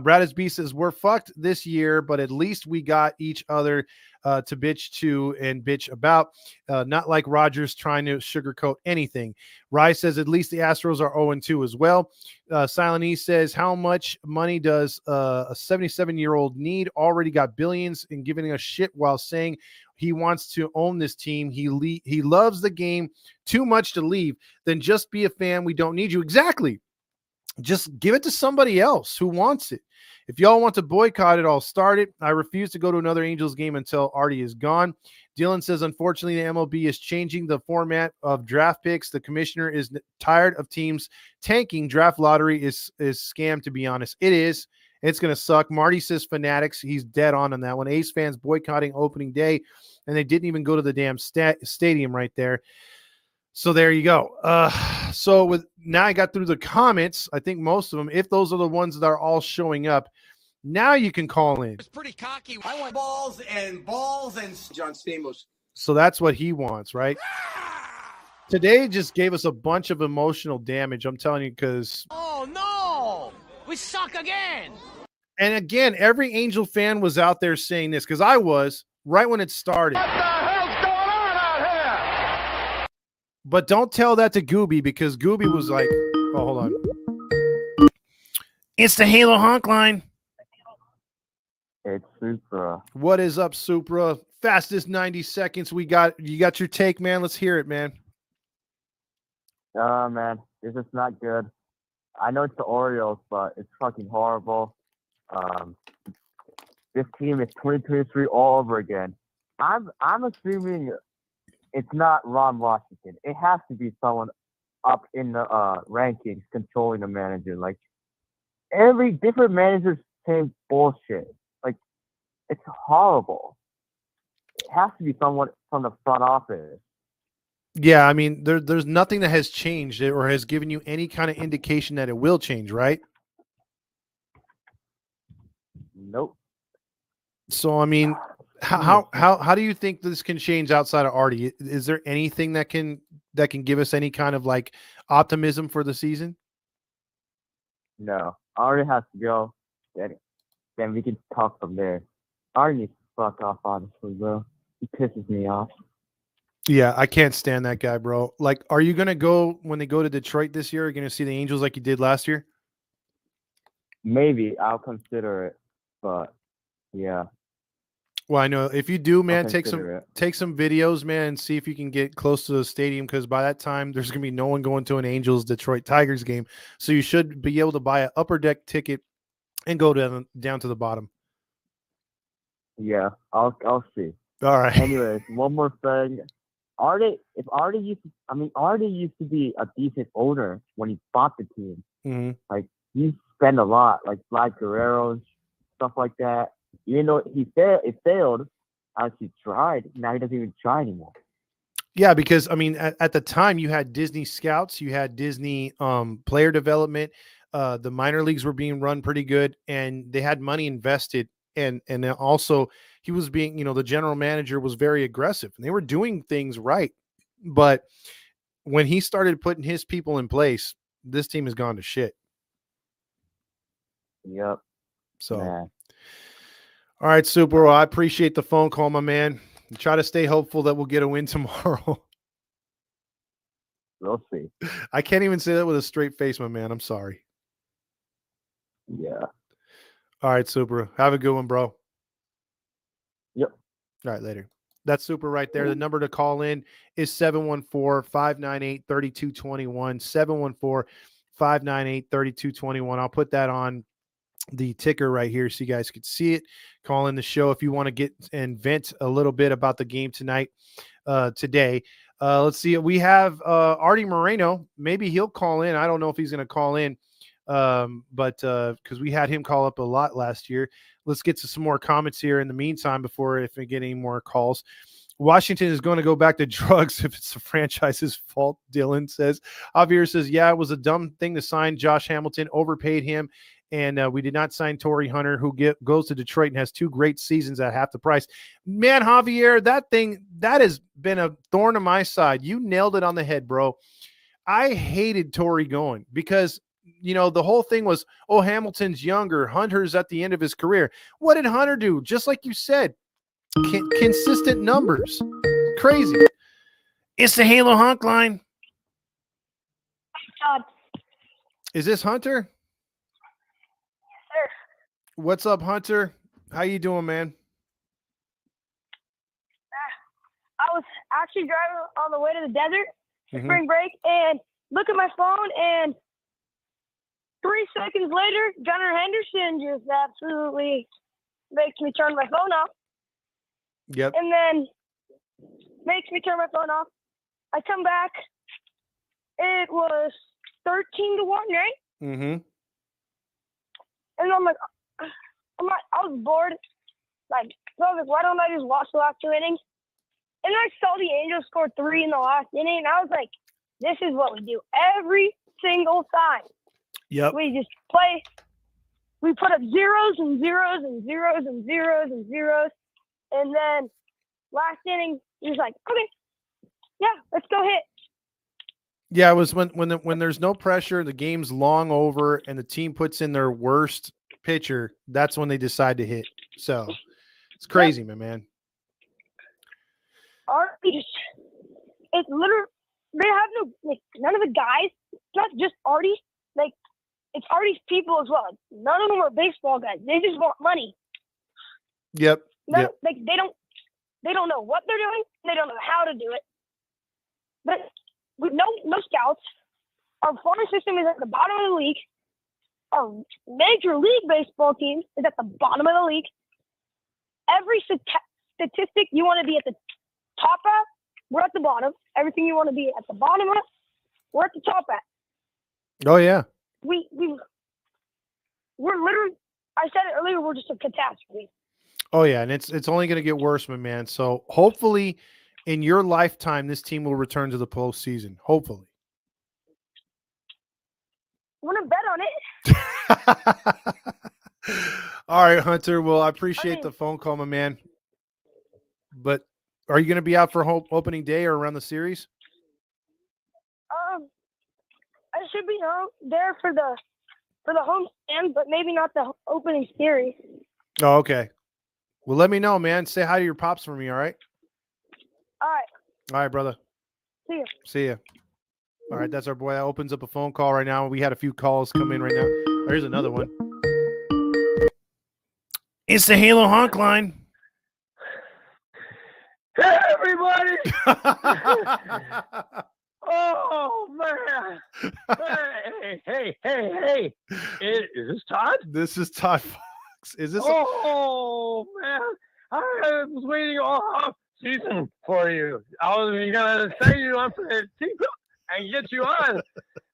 Brad is beast says, we're fucked this year, but at least we got each other to bitch to and bitch about. Not like Rogers trying to sugarcoat anything. Rye says, at least the Astros are 0-2 as well. Silent E says, how much money does a 77-year-old need? Already got billions and giving a shit while saying he wants to own this team. He loves the game too much to leave. Then just be a fan. We don't need you. Exactly. Just give it to somebody else who wants it. If y'all want to boycott it, I'll start it. I refuse to go to another Angels game until Artie is gone. Dylan says, unfortunately, the MLB is changing the format of draft picks. The commissioner is tired of teams tanking. Draft lottery is scam, to be honest. It is. It's going to suck. Marty says Fanatics. He's dead on that one. Ace fans boycotting opening day, and they didn't even go to the damn stadium right there. So there you go. So with now I got through the comments. I think most of them, if those are the ones that are all showing up, now you can call in. It's pretty cocky. I want balls and John Stamos. So that's what he wants, right? Today just gave us a bunch of emotional damage. I'm telling you, because Oh no, we suck again. And again, every Angel fan was out there saying this because I was right when it started. What the hell's going on out here? But don't tell that to Gooby because Gooby was like, oh, hold on. It's the Halo Honk line. It's Supra. What is up, Supra? Fastest 90 seconds we got. You got your take, man. Let's hear it, man. Man, this is not good. I know it's the Orioles, but it's fucking horrible. This team is 2023 all over again. I'm assuming it's not Ron Washington. It has to be someone up in the rankings controlling the manager. Like every different manager's same bullshit. Like it's horrible. It has to be someone from the front office. Yeah, I mean, there's nothing that has changed or has given you any kind of indication that it will change, right? Nope. So, I mean, how do you think this can change outside of Artie? Is there anything that can give us any kind of like optimism for the season? No, Artie has to go. Then we can talk from there. Artie needs to fuck off, honestly, bro. He pisses me off. Yeah, I can't stand that guy, bro. Like, are you gonna go when they go to Detroit this year? Are you gonna see the Angels like you did last year? Maybe I'll consider it, but yeah, Well, I know if you do, I'll man, consider it. take some videos, man, and see if you can get close to the stadium because by that time there's gonna be no one going to an Angels Detroit Tigers game. So you should be able to buy an upper deck ticket and go down to the bottom. Yeah, I'll see. All right. Anyways, one more thing. Artie used to be a decent owner when he bought the team. Mm-hmm. Like, he spent a lot, like Vlad Guerrero, stuff like that. Even though it failed as he tried. Now he doesn't even try anymore. Yeah, because I mean, at the time you had Disney scouts, you had Disney player development. The minor leagues were being run pretty good, and they had money invested. And then also he was being, the general manager was very aggressive, and they were doing things right. But when he started putting his people in place, this team has gone to shit. Yep. So, Man. All right, Super. Well, I appreciate the phone call, my man. Try to stay hopeful that we'll get a win tomorrow. We'll see. I can't even say that with a straight face, my man. I'm sorry. Yeah. All right, Super. Have a good one, bro. Yep. All right, later. That's Super right there. The number to call in is 714-598-3221, 714-598-3221. I'll put that on the ticker right here so you guys could see it. Call in the show if you want to get and vent a little bit about the game today. Let's see. We have Artie Moreno. Maybe he'll call in. I don't know if he's going to call in, but because we had him call up a lot last year. Let's get to some more comments here in the meantime before if we get any more calls. Washington is going to go back to drugs if it's the franchise's fault, Dylan says. Javier says, yeah, it was a dumb thing to sign Josh Hamilton, overpaid him, and we did not sign Torrey Hunter, who goes to Detroit and has 2 great seasons at half the price. Man, Javier, that has been a thorn on my side. You nailed it on the head, bro. I hated Torrey going because, the whole thing was, oh, Hamilton's younger. Hunter's at the end of his career. What did Hunter do? Just like you said, consistent numbers. Crazy. It's the Halo Honk line. God. Is this Hunter? Sir. What's up, Hunter? How you doing, man? I was actually driving on the way to the desert for spring break and look at my phone, and 3 seconds later, Gunnar Henderson just absolutely makes me turn my phone off. Yep. And then makes me turn my phone off. I come back. It was 13-1, right? Mm-hmm. And I'm like, I was bored. So I was like, why don't I just watch the last 2 innings? And I saw the Angels score 3 in the last inning, and I was like, this is what we do every single time. Yep. We just play. We put up zeros and zeros and zeros and zeros and zeros. And then last inning, he was like, okay, yeah, let's go hit. Yeah, it was when there's no pressure, the game's long over, and the team puts in their worst pitcher, that's when they decide to hit. So it's crazy, my man. It's literally, they have none of the guys, not just Artie, it's Artie's people as well. None of them are baseball guys. They just want money. Yep. They don't know what they're doing. They don't know how to do it. But with no scouts, our farm system is at the bottom of the league. Our major league baseball team is at the bottom of the league. Every statistic you want to be at the top at, we're at the bottom. Everything you want to be at the bottom of, we're at the top at. Oh yeah. We're literally, I said it earlier, we're just a catastrophe. Oh yeah, and it's only going to get worse, my man. So hopefully, in your lifetime, this team will return to the postseason. Hopefully. Want to bet on it? All right, Hunter. Well, I appreciate the phone call, my man. But are you going to be out for opening day or around the series? I should be there for the home stand, but maybe not the opening series. Oh, okay. Well, let me know, man. Say hi to your pops for me, all right? All right. All right, brother. See you. See ya. All right, that's our boy. That opens up a phone call right now. We had a few calls come in right now. Here's another one. It's the Halo Honk line. Hey, everybody! Oh, man! Hey! Is this Todd? This is Todd Fox. Is this? Oh, man! I was waiting all season for you. I was gonna sign you on for the team and get you on,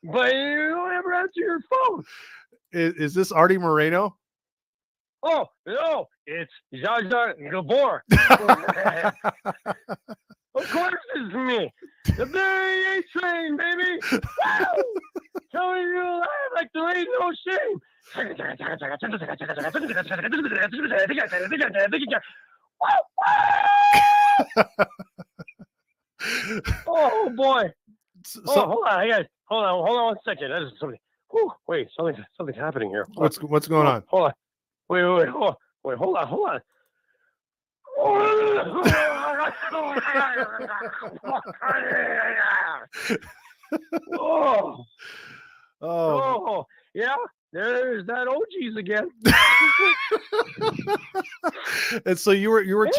but you don't ever answer your phone. Is this Artie Moreno? Oh no, it's Zsa Zsa Gabor. Of course it's me. The Barry A train, baby. Woo! Telling you live like there ain't no shame. Oh boy. Hold on, hold on 1 second. That is something. Wait, something's happening here. What's going on? Hold on. Wait, hold on. Oh, yeah. There's that OGs again. And so you were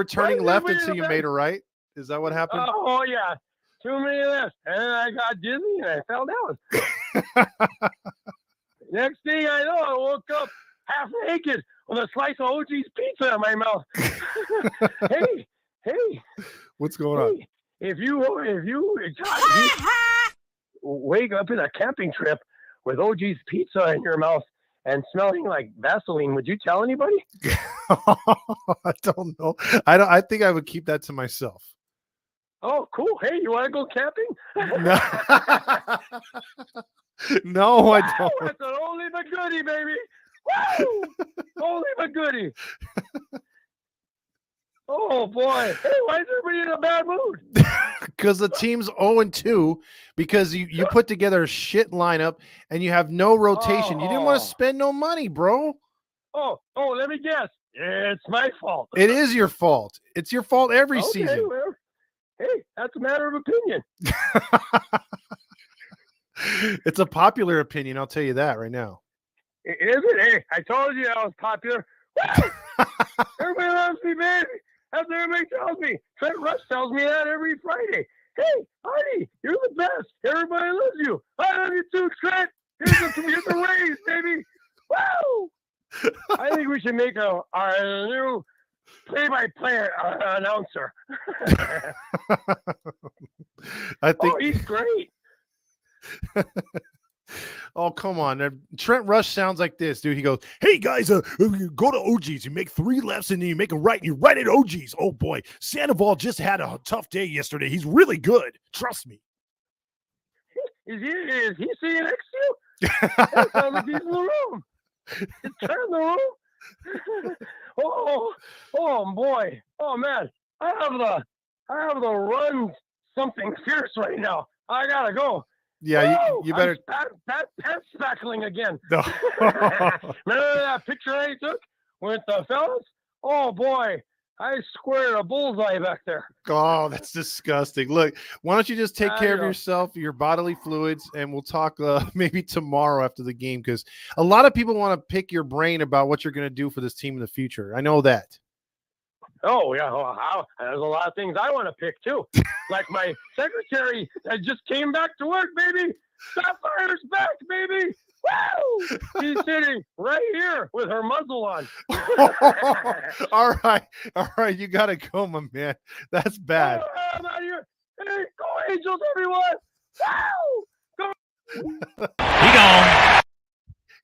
turning left until you made a right. Is that what happened? Oh yeah, too many lefts, and I got dizzy and I fell down. Next thing I know, I woke up half naked with a slice of OG's pizza in my mouth. Hey, what's going on? If you wake up in a camping trip with OG's pizza in your mouth and smelling like Vaseline, would you tell anybody? I don't know. I think I would keep that to myself. Oh, cool. Hey, you want to go camping? No. No, I don't. That's an only but goodie, baby. Woo! Only but goodie. Oh boy! Hey, why is everybody in a bad mood? Because the team's 0-2. Because you put together a shit lineup and you have no rotation. You didn't want to spend no money, bro. Oh! Let me guess. It's my fault. It is your fault. It's your fault every season. Well, hey, that's a matter of opinion. It's a popular opinion. I'll tell you that right now. Is it? Hey, I told you I was popular. Everybody loves me, baby. That's what everybody tells me. Trent Rush tells me that every Friday. Hey, Artie, you're the best. Everybody loves you. I love you too, Trent. Here's the raise, baby. Woo! I think we should make our new play-by-play announcer. I think. Oh, he's great. Oh, come on. Trent Rush sounds like this, dude. He goes, hey, guys, go to OG's. You make 3 lefts and then you make a right. And you right at OG's. Oh, boy. Sandoval just had a tough day yesterday. He's really good. Trust me. Is he sitting next to you? It sounds like he's in the room. He's in the room. Oh, boy. Oh, man. I have the run something fierce right now. I got to go. Yeah, you better. That spackling again. No. Remember that picture I took with the fellas? Oh boy, I squared a bullseye back there. Oh, that's disgusting. Look, why don't you just take care of yourself, your bodily fluids, and we'll talk maybe tomorrow after the game, because a lot of people want to pick your brain about what you're going to do for this team in the future. I know that. Oh, yeah. There's a lot of things I want to pick, too. Like my secretary that just came back to work, baby. Sapphire's back, baby. Woo! She's sitting right here with her muzzle on. All right. You got to go, my man. That's bad. I'm out of here. Hey, go Angels, everyone. Woo! Go.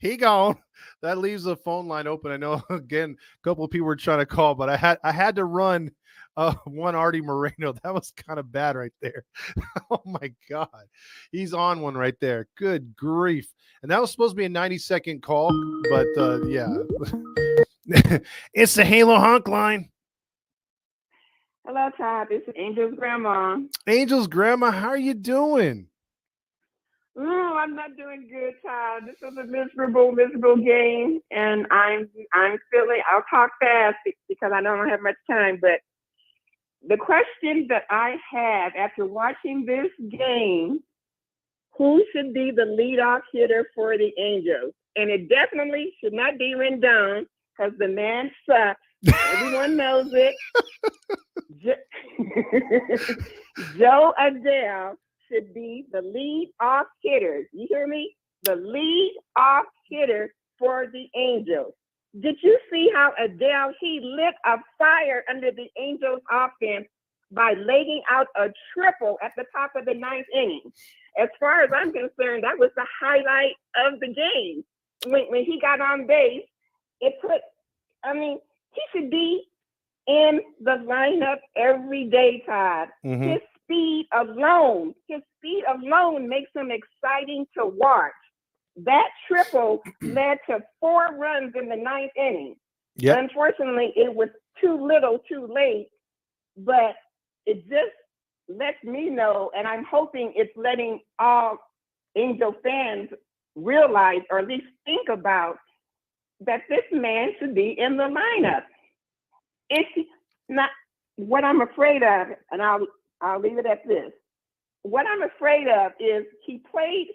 He gone. That leaves the phone line open. I know, again, a couple of people were trying to call, but I had to run one Artie Moreno. That was kind of bad right there. Oh, my God. He's on one right there. Good grief. And that was supposed to be a 90-second call, but, yeah. It's the Halo Honk line. Hello, Todd. This is Angel's grandma. Angel's grandma, how are you doing? I'm I'm not doing good, Todd. This was a miserable game, and I'm feeling. I'll talk fast because I don't have much time. But the question that I have after watching this game, who should be the leadoff hitter for the Angels? And it definitely should not be Rendon because the man sucks. Everyone knows it. Joe Adell should be the lead-off hitter. You hear me? The lead-off hitter for the Angels. Did you see how Adell, he lit a fire under the Angels offense by laying out a triple at the top of the ninth inning? As far as I'm concerned, that was the highlight of the game. When he got on base, he should be in the lineup every day, Todd. Mm-hmm. His speed alone makes him exciting to watch. That triple led to 4 runs in the ninth inning. Yep. Unfortunately, it was too little, too late, but it just lets me know, and I'm hoping it's letting all Angel fans realize, or at least think about, that this man should be in the lineup. It's not what I'm afraid of, and I'll leave it at this. What I'm afraid of is he played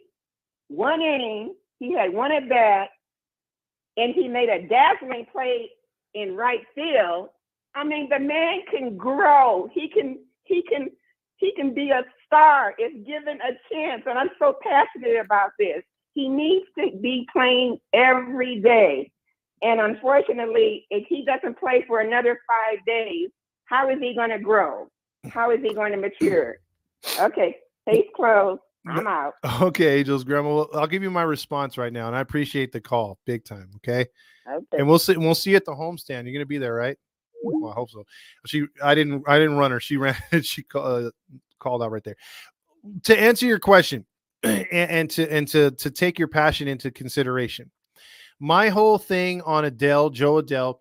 1 inning, he had 1 at bat, and he made a dazzling play in right field. I mean, the man can grow. He can be a star if given a chance, and I'm so passionate about this. He needs to be playing every day. And unfortunately, if he doesn't play for another 5 days, how is he going to grow? How is he going to mature? Okay, case closed. I'm out. Okay, Angels Grandma. Well, I'll give you my response right now, and I appreciate the call big time. Okay. Okay. And we'll see you at the homestand. You're gonna be there, right? Well, I hope so. I didn't run her. She ran. She called out right there. To answer your question, and to take your passion into consideration, my whole thing on Joe Adell,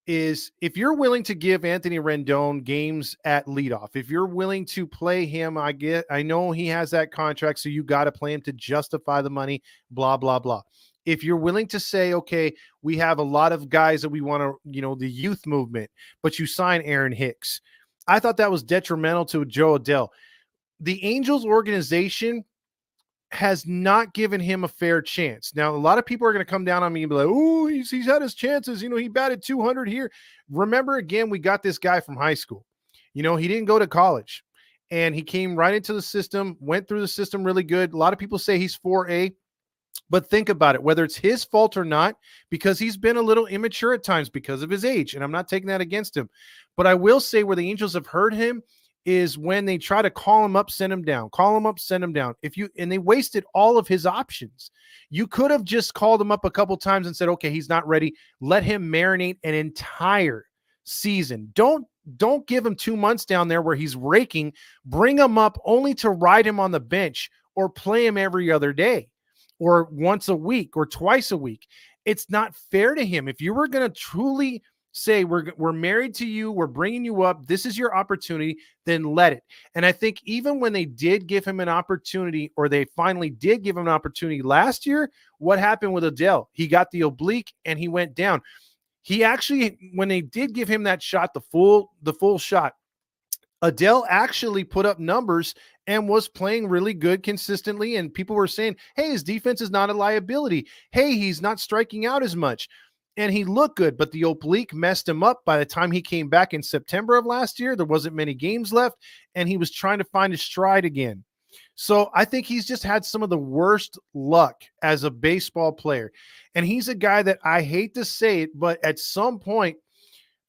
is if you're willing to give Anthony Rendon games at leadoff, if you're willing to play him, I know he has that contract, so you got to play him to justify the money, blah, blah, blah. If you're willing to say, okay, we have a lot of guys that we want to, the youth movement, but you sign Aaron Hicks. I thought that was detrimental to Joe Adell. The Angels organization has not given him a fair chance. Now, a lot of people are going to come down on me and be like, oh, he's had his chances. He batted 200 here. Remember, again, we got this guy from high school. He didn't go to college, and he came right into the system, went through the system really good. A lot of people say he's 4A, but think about it, whether it's his fault or not, because he's been a little immature at times because of his age, and I'm not taking that against him. But I will say where the Angels have hurt him is when they try to call him up, send him down, call him up, send him down. And they wasted all of his options. You could have just called him up a couple times and said, okay, he's not ready. Let him marinate an entire season. Don't give him 2 months down there where he's raking. Bring him up only to ride him on the bench or play him every other day or once a week or twice a week. It's not fair to him. If you were going to truly say we're married to you, we're bringing you up, this is your opportunity, then let it. And I think even when they did give him an opportunity, or they finally did give him an opportunity last year, what happened with Adell? He got the oblique and he went down. He actually, when they did give him that shot, the full shot, Adell actually put up numbers and was playing really good consistently. And people were saying, hey, his defense is not a liability. Hey, he's not striking out as much. And he looked good, but the oblique messed him up. By the time he came back in September of last year, there wasn't many games left, and he was trying to find his stride again. So I think he's just had some of the worst luck as a baseball player. And he's a guy that, I hate to say it, but at some point,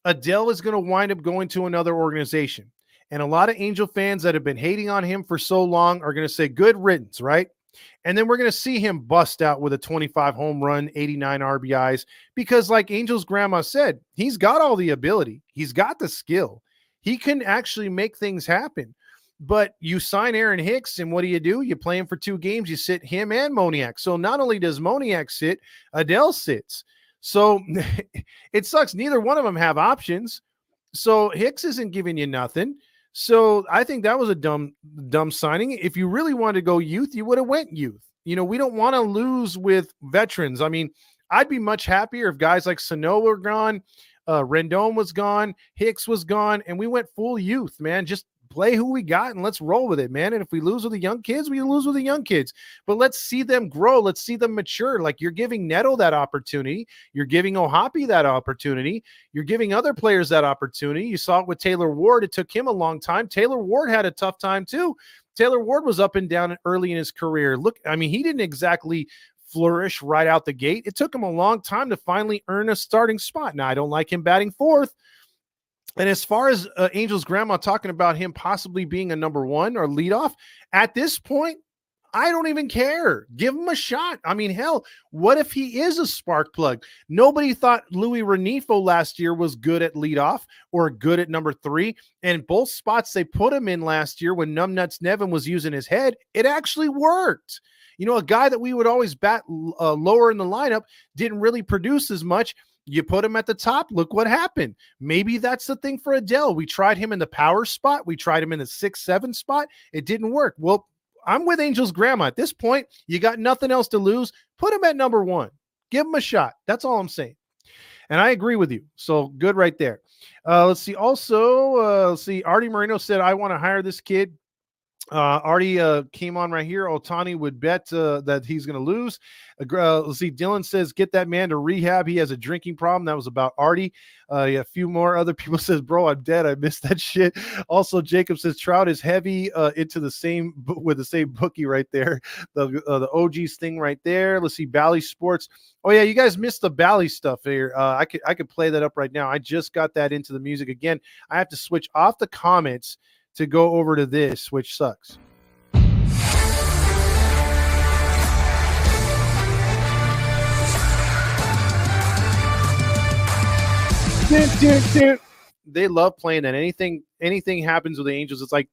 Adell is going to wind up going to another organization. And a lot of Angel fans that have been hating on him for so long are going to say, good riddance, right? And then we're going to see him bust out with a 25 home run, 89 RBIs, because like Angel's grandma said, he's got all the ability. He's got the skill. He can actually make things happen. But you sign Aaron Hicks, and what do? You play him for 2 games. You sit him and Moniak. So not only does Moniak sit, Adell sits. So it sucks. Neither one of them have options. So Hicks isn't giving you nothing. So I think that was a dumb signing. If you really wanted to go youth, you would have went youth. You know, we don't want to lose with veterans. I mean, I'd be much happier if guys like Sano were gone, Rendon was gone, Hicks was gone, and we went full youth, man. Just play who we got and let's roll with it, man. And if we lose with the young kids, we lose with the young kids. But let's see them grow. Let's see them mature. Like, you're giving Neto that opportunity. You're giving Ohapi that opportunity. You're giving other players that opportunity. You saw it with Taylor Ward. It took him a long time. Taylor Ward had a tough time too. Taylor Ward was up and down early in his career. Look, I mean, he didn't exactly flourish right out the gate. It took him a long time to finally earn a starting spot. Now, I don't like him batting fourth. And as far as Angel's grandma talking about him possibly being a number one or leadoff, at this point, I don't even care. Give him a shot. I mean, hell, what if he is a spark plug? Nobody thought Louis Renifo last year was good at leadoff or good at number 3. And both spots they put him in last year when Numbnuts Nevin was using his head, it actually worked. You know, a guy that we would always bat lower in the lineup didn't really produce as much. You put him at the top. Look what happened. Maybe that's the thing for Adell. We tried him in the power spot. We tried him in the 6-7 spot. It didn't work. Well, I'm with Angel's grandma. At this point, you got nothing else to lose. Put him at number 1. Give him a shot. That's all I'm saying. And I agree with you. So good right there. Let's see. Also, let's see. Artie Moreno said, I want to hire this kid. Artie came on right here. Otani would bet that he's going to lose. Let's see. Dylan says, get that man to rehab. He has a drinking problem. That was about Artie. A few more other people says, bro, I'm dead. I missed that shit. Also, Jacob says Trout is heavy into the same with the same bookie right there. The OGs thing right there. Let's see. Bally Sports. Oh yeah, you guys missed the Bally stuff here. I could play that up right now. I just got that into the music again. I have to switch off the comments to go over to this, which sucks. They love playing that. Anything happens with the Angels, it's like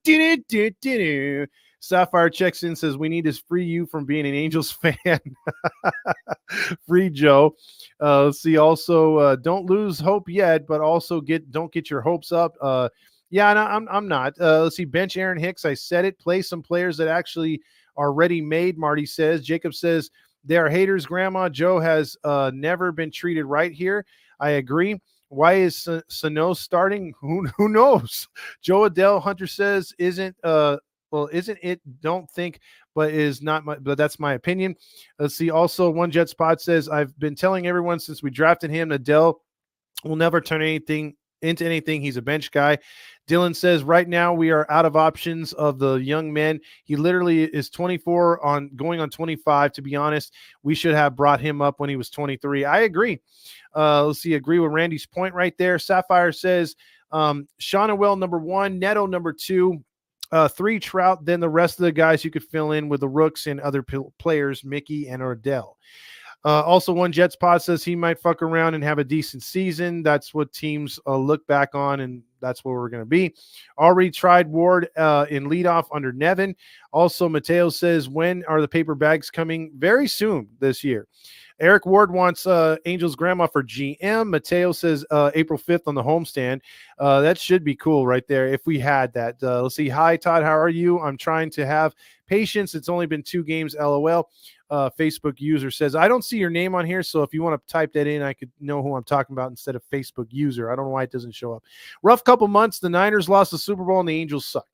Sapphire checks in, says we need to free you from being an Angels fan. Free Joe. Let's see. Also, don't lose hope yet, but also don't get your hopes up. Yeah, no, I'm not. Let's see. Bench Aaron Hicks. I said it. Play some players that actually are ready-made, Marty says. Jacob says they are haters, Grandma. Joe has never been treated right here. I agree. Why is Sano starting? Who knows? Joe Adell Hunter says isn't it? Don't think, but is not my. But that's my opinion. Let's see. Also, One Jet Spot says I've been telling everyone since we drafted him, Adell will never turn anything into anything. He's a bench guy. Dylan says right now we are out of options of the young men. He literally is 24 on going on 25. To be honest, we should have brought him up when he was 23. I agree. Let's see. Agree with Randy's point right there. Sapphire says Shawna number 1, Neto number 2, 3 Trout, then the rest of the guys you could fill in with the rooks and other players, Mickey and Adell. Also, One Jets Pod says he might fuck around and have a decent season. That's what teams look back on, and that's where we're going to be. Already tried Ward in leadoff under Nevin. Also, Mateo says, when are the paper bags coming? Very soon this year. Eric Ward wants Angel's grandma for GM. Mateo says April 5th on the homestand. That should be cool right there if we had that. Let's see. Hi, Todd. How are you? I'm trying to have patience. It's only been 2 games, LOL. Facebook user says, I don't see your name on here, so if you want to type that in, I could know who I'm talking about instead of Facebook user. I don't know why it doesn't show up. Rough couple months. The Niners lost the Super Bowl, and the Angels suck.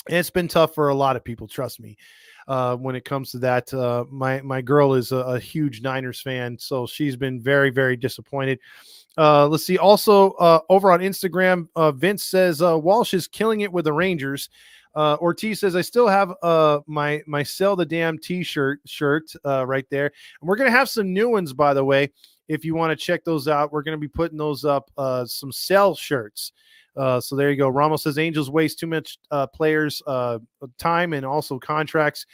And it's been tough for a lot of people, trust me. When it comes to that, my girl is a huge Niners fan, so she's been very, very disappointed. Let's see. Also, over on Instagram, Vince says Walsh is killing it with the Rangers. Ortiz says I still have my sell the damn t-shirt right there, and we're gonna have some new ones, by the way. If you want to check those out, we're gonna be putting those up. Some sell shirts. So there you go. Ramos says Angels waste too much players' time and also contracts.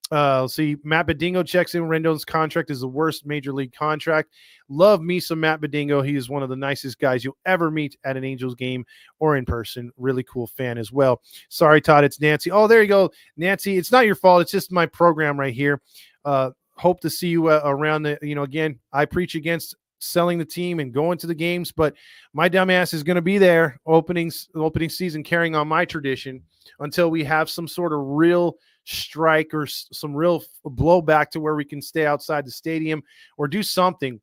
Let's see. Matt Badingo checks in. Rendon's contract is the worst major league contract. Love me some Matt Badingo. He is one of the nicest guys you'll ever meet at an Angels game or in person. Really cool fan as well. Sorry, Todd. It's Nancy. Oh, there you go. Nancy, it's not your fault. It's just my program right here. Hope to see you around the, again, I preach against selling the team and going to the games, but my dumbass is going to be there opening season carrying on my tradition until we have some sort of real strike or some real blowback to where we can stay outside the stadium or do something.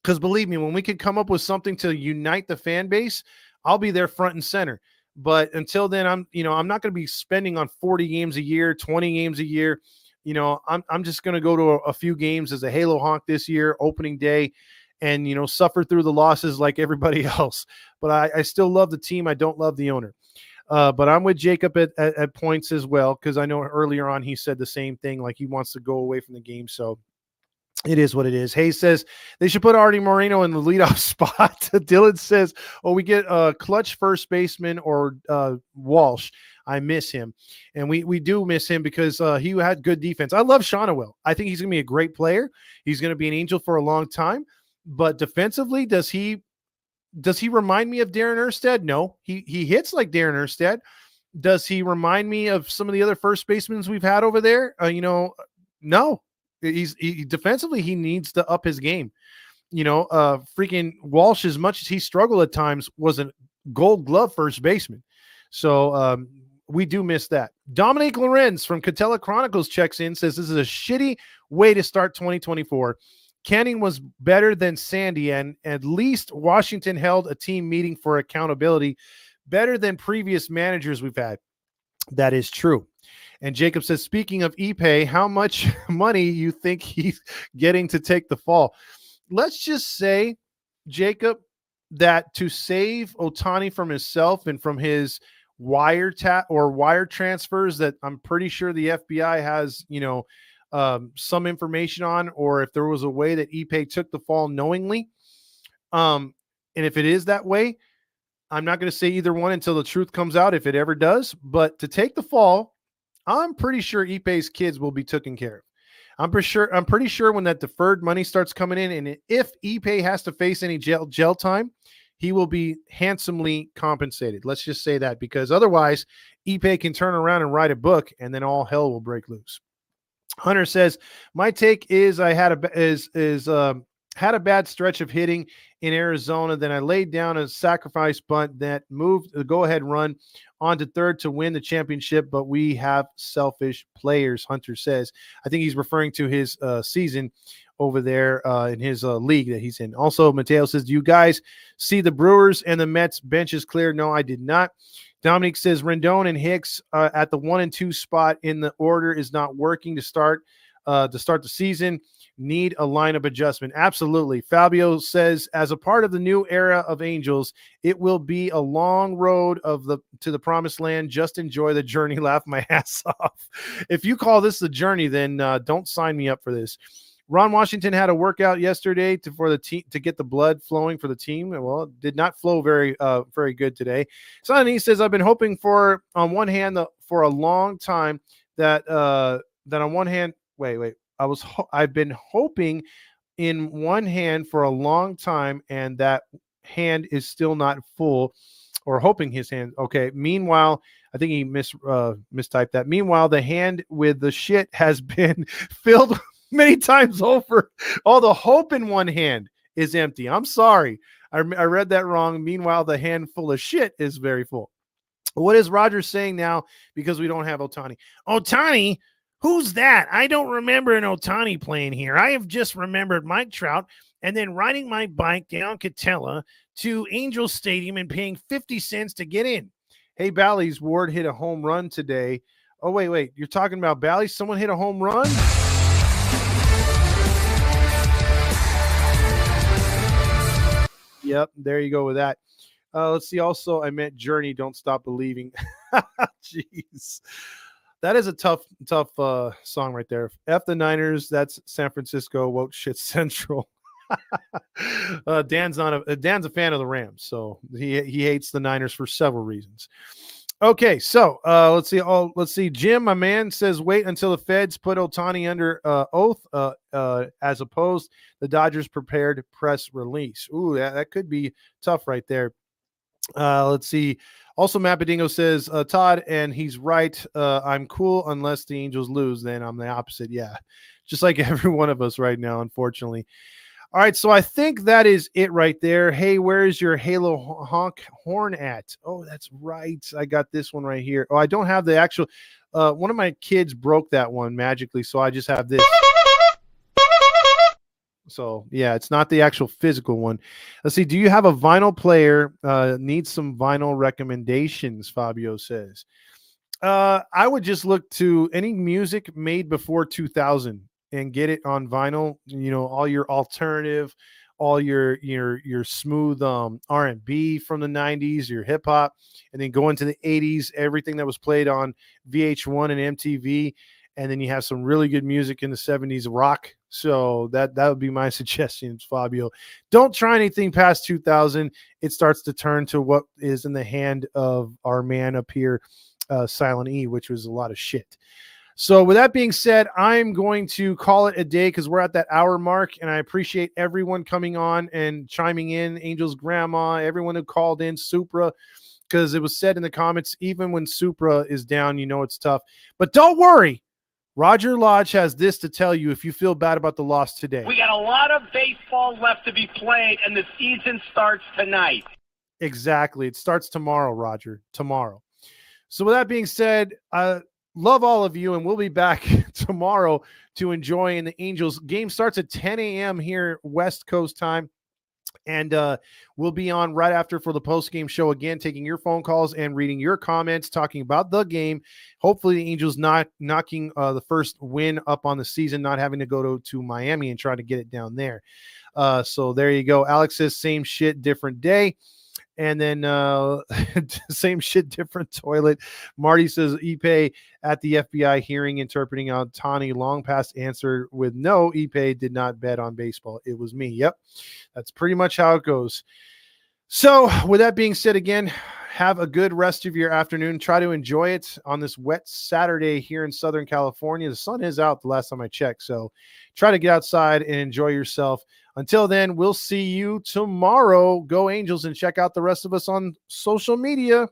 Because believe me, when we can come up with something to unite the fan base, I'll be there front and center. But until then, I'm not going to be spending on 40 games a year, 20 games a year. I'm just going to go to a few games as a Halo honk this year, opening day, and, suffer through the losses like everybody else. But I still love the team. I don't love the owner. But I'm with Jacob at points as well, because I know earlier on he said the same thing, like he wants to go away from the game. So it is what it is. Hayes says they should put Artie Moreno in the leadoff spot. Dylan says, we get a clutch first baseman or Walsh. I miss him. And we do miss him because he had good defense. I love Shonawell. I think he's going to be a great player. He's going to be an Angel for a long time. But defensively, does he remind me of Darren Erstad? No. He hits like Darren Erstad. Does he remind me of some of the other first basemen we've had over there? No. He defensively, he needs to up his game. Freaking Walsh, as much as he struggled at times, was a Gold Glove first baseman. So we do miss that. Dominique Lorenz from Catella Chronicles checks in, says this is a shitty way to start 2024. Canning was better than Sandy, and at least Washington held a team meeting for accountability, better than previous managers we've had. That is true. And Jacob says, speaking of Ipe, how much money you think he's getting to take the fall? Let's just say, Jacob, that to save Ohtani from himself and from his wire transfers that I'm pretty sure the FBI has, some information on, or if there was a way that Ipe took the fall knowingly. And if it is that way, I'm not going to say either one until the truth comes out, if it ever does. But to take the fall, I'm pretty sure Ipe's kids will be taken care of. I'm pretty sure when that deferred money starts coming in, and if Ipe has to face any jail time, he will be handsomely compensated. Let's just say that, because otherwise Ipe can turn around and write a book, and then all hell will break loose. Hunter says, my take is I had a bad stretch of hitting in Arizona. Then I laid down a sacrifice bunt that moved the go-ahead run onto third to win the championship, but we have selfish players, Hunter says. I think he's referring to his season over there in his league that he's in. Also, Mateo says, do you guys see the Brewers and the Mets benches clear? No, I did not. Dominic says Rendon and Hicks at the 1 and 2 spot in the order is not working to start the season. Need a lineup adjustment. Absolutely. Fabio says, as a part of the new era of Angels, it will be a long road to the promised land. Just enjoy the journey. Laugh my ass off. If you call this the journey, then don't sign me up for this. Ron Washington had a workout yesterday for the team to get the blood flowing for the team. Well, it did not flow very good today. Sonny says, I've been hoping for on one hand for a long time that on one hand, wait. I've been hoping in one hand for a long time, and that hand is still not full, or hoping his hand. Okay. Meanwhile, I think he mistyped that. Meanwhile, the hand with the shit has been filled many times over. All the hope in one hand is empty. I'm sorry. I read that wrong. Meanwhile, the hand full of shit is very full. What is Roger saying now because we don't have Ohtani? Ohtani? Who's that? I don't remember an Ohtani playing here. I have just remembered Mike Trout and then riding my bike down Catella to Angel Stadium and paying 50 cents to get in. Hey, Bally's, Ward hit a home run today. Oh, wait. You're talking about Bally's? Someone hit a home run? Yep, there you go with that. Let's see. Also, I meant Journey, Don't Stop Believing. Jeez. That is a tough song right there. F the Niners. That's San Francisco. Woke shit central. Dan's a fan of the Rams, so he hates the Niners for several reasons. Okay, so let's see. Jim, my man, says wait until the feds put Ohtani under oath, as opposed the Dodgers prepared press release. Ooh, that could be tough right there. Let's see. Also, Mapadingo says, Todd, and he's right. I'm cool unless the Angels lose. Then I'm the opposite. Yeah, just like every one of us right now, unfortunately. All right, so I think that is it right there. Hey, where's your Halo honk horn at? Oh, that's right. I got this one right here. Oh, I don't have the actual. One of my kids broke that one magically, so I just have this. So, yeah, it's not the actual physical one. Let's see. Do you have a vinyl player? Need some vinyl recommendations, Fabio says. I would just look to any music made before 2000 and get it on vinyl. You know, all your alternative, all your smooth R&B from the 90s, your hip hop, and then go into the 80s, everything that was played on VH1 and MTV. And then you have some really good music in the 70s rock. So that would be my suggestions, Fabio. Don't try anything past 2000. It starts to turn to what is in the hand of our man up here, Silent E, which was a lot of shit. So with that being said, I'm going to call it a day because we're at that hour mark, and I appreciate everyone coming on and chiming in, Angel's grandma, everyone who called in, Supra, because it was said in the comments, even when Supra is down, you know it's tough. But don't worry. Roger Lodge has this to tell you if you feel bad about the loss today. We got a lot of baseball left to be played, and the season starts tonight. Exactly. It starts tomorrow, Roger. Tomorrow. So with that being said, I love all of you, and we'll be back tomorrow to enjoy in the Angels. Game starts at 10 a.m. here, West Coast time. And we'll be on right after for the post-game show again, taking your phone calls and reading your comments, talking about the game. Hopefully the Angels not knocking the first win up on the season, not having to go to Miami and try to get it down there. So there you go. Alex says same shit, different day. And then same shit, different toilet. Marty says Ipe at the FBI hearing interpreting on Tani long past answer with no, Ipe did not bet on baseball. It was me. Yep. That's pretty much how it goes. So with that being said, again, have a good rest of your afternoon. Try to enjoy it on this wet Saturday here in Southern California. The sun is out the last time I checked. So try to get outside and enjoy yourself. Until then, we'll see you tomorrow. Go Angels, and check out the rest of us on social media.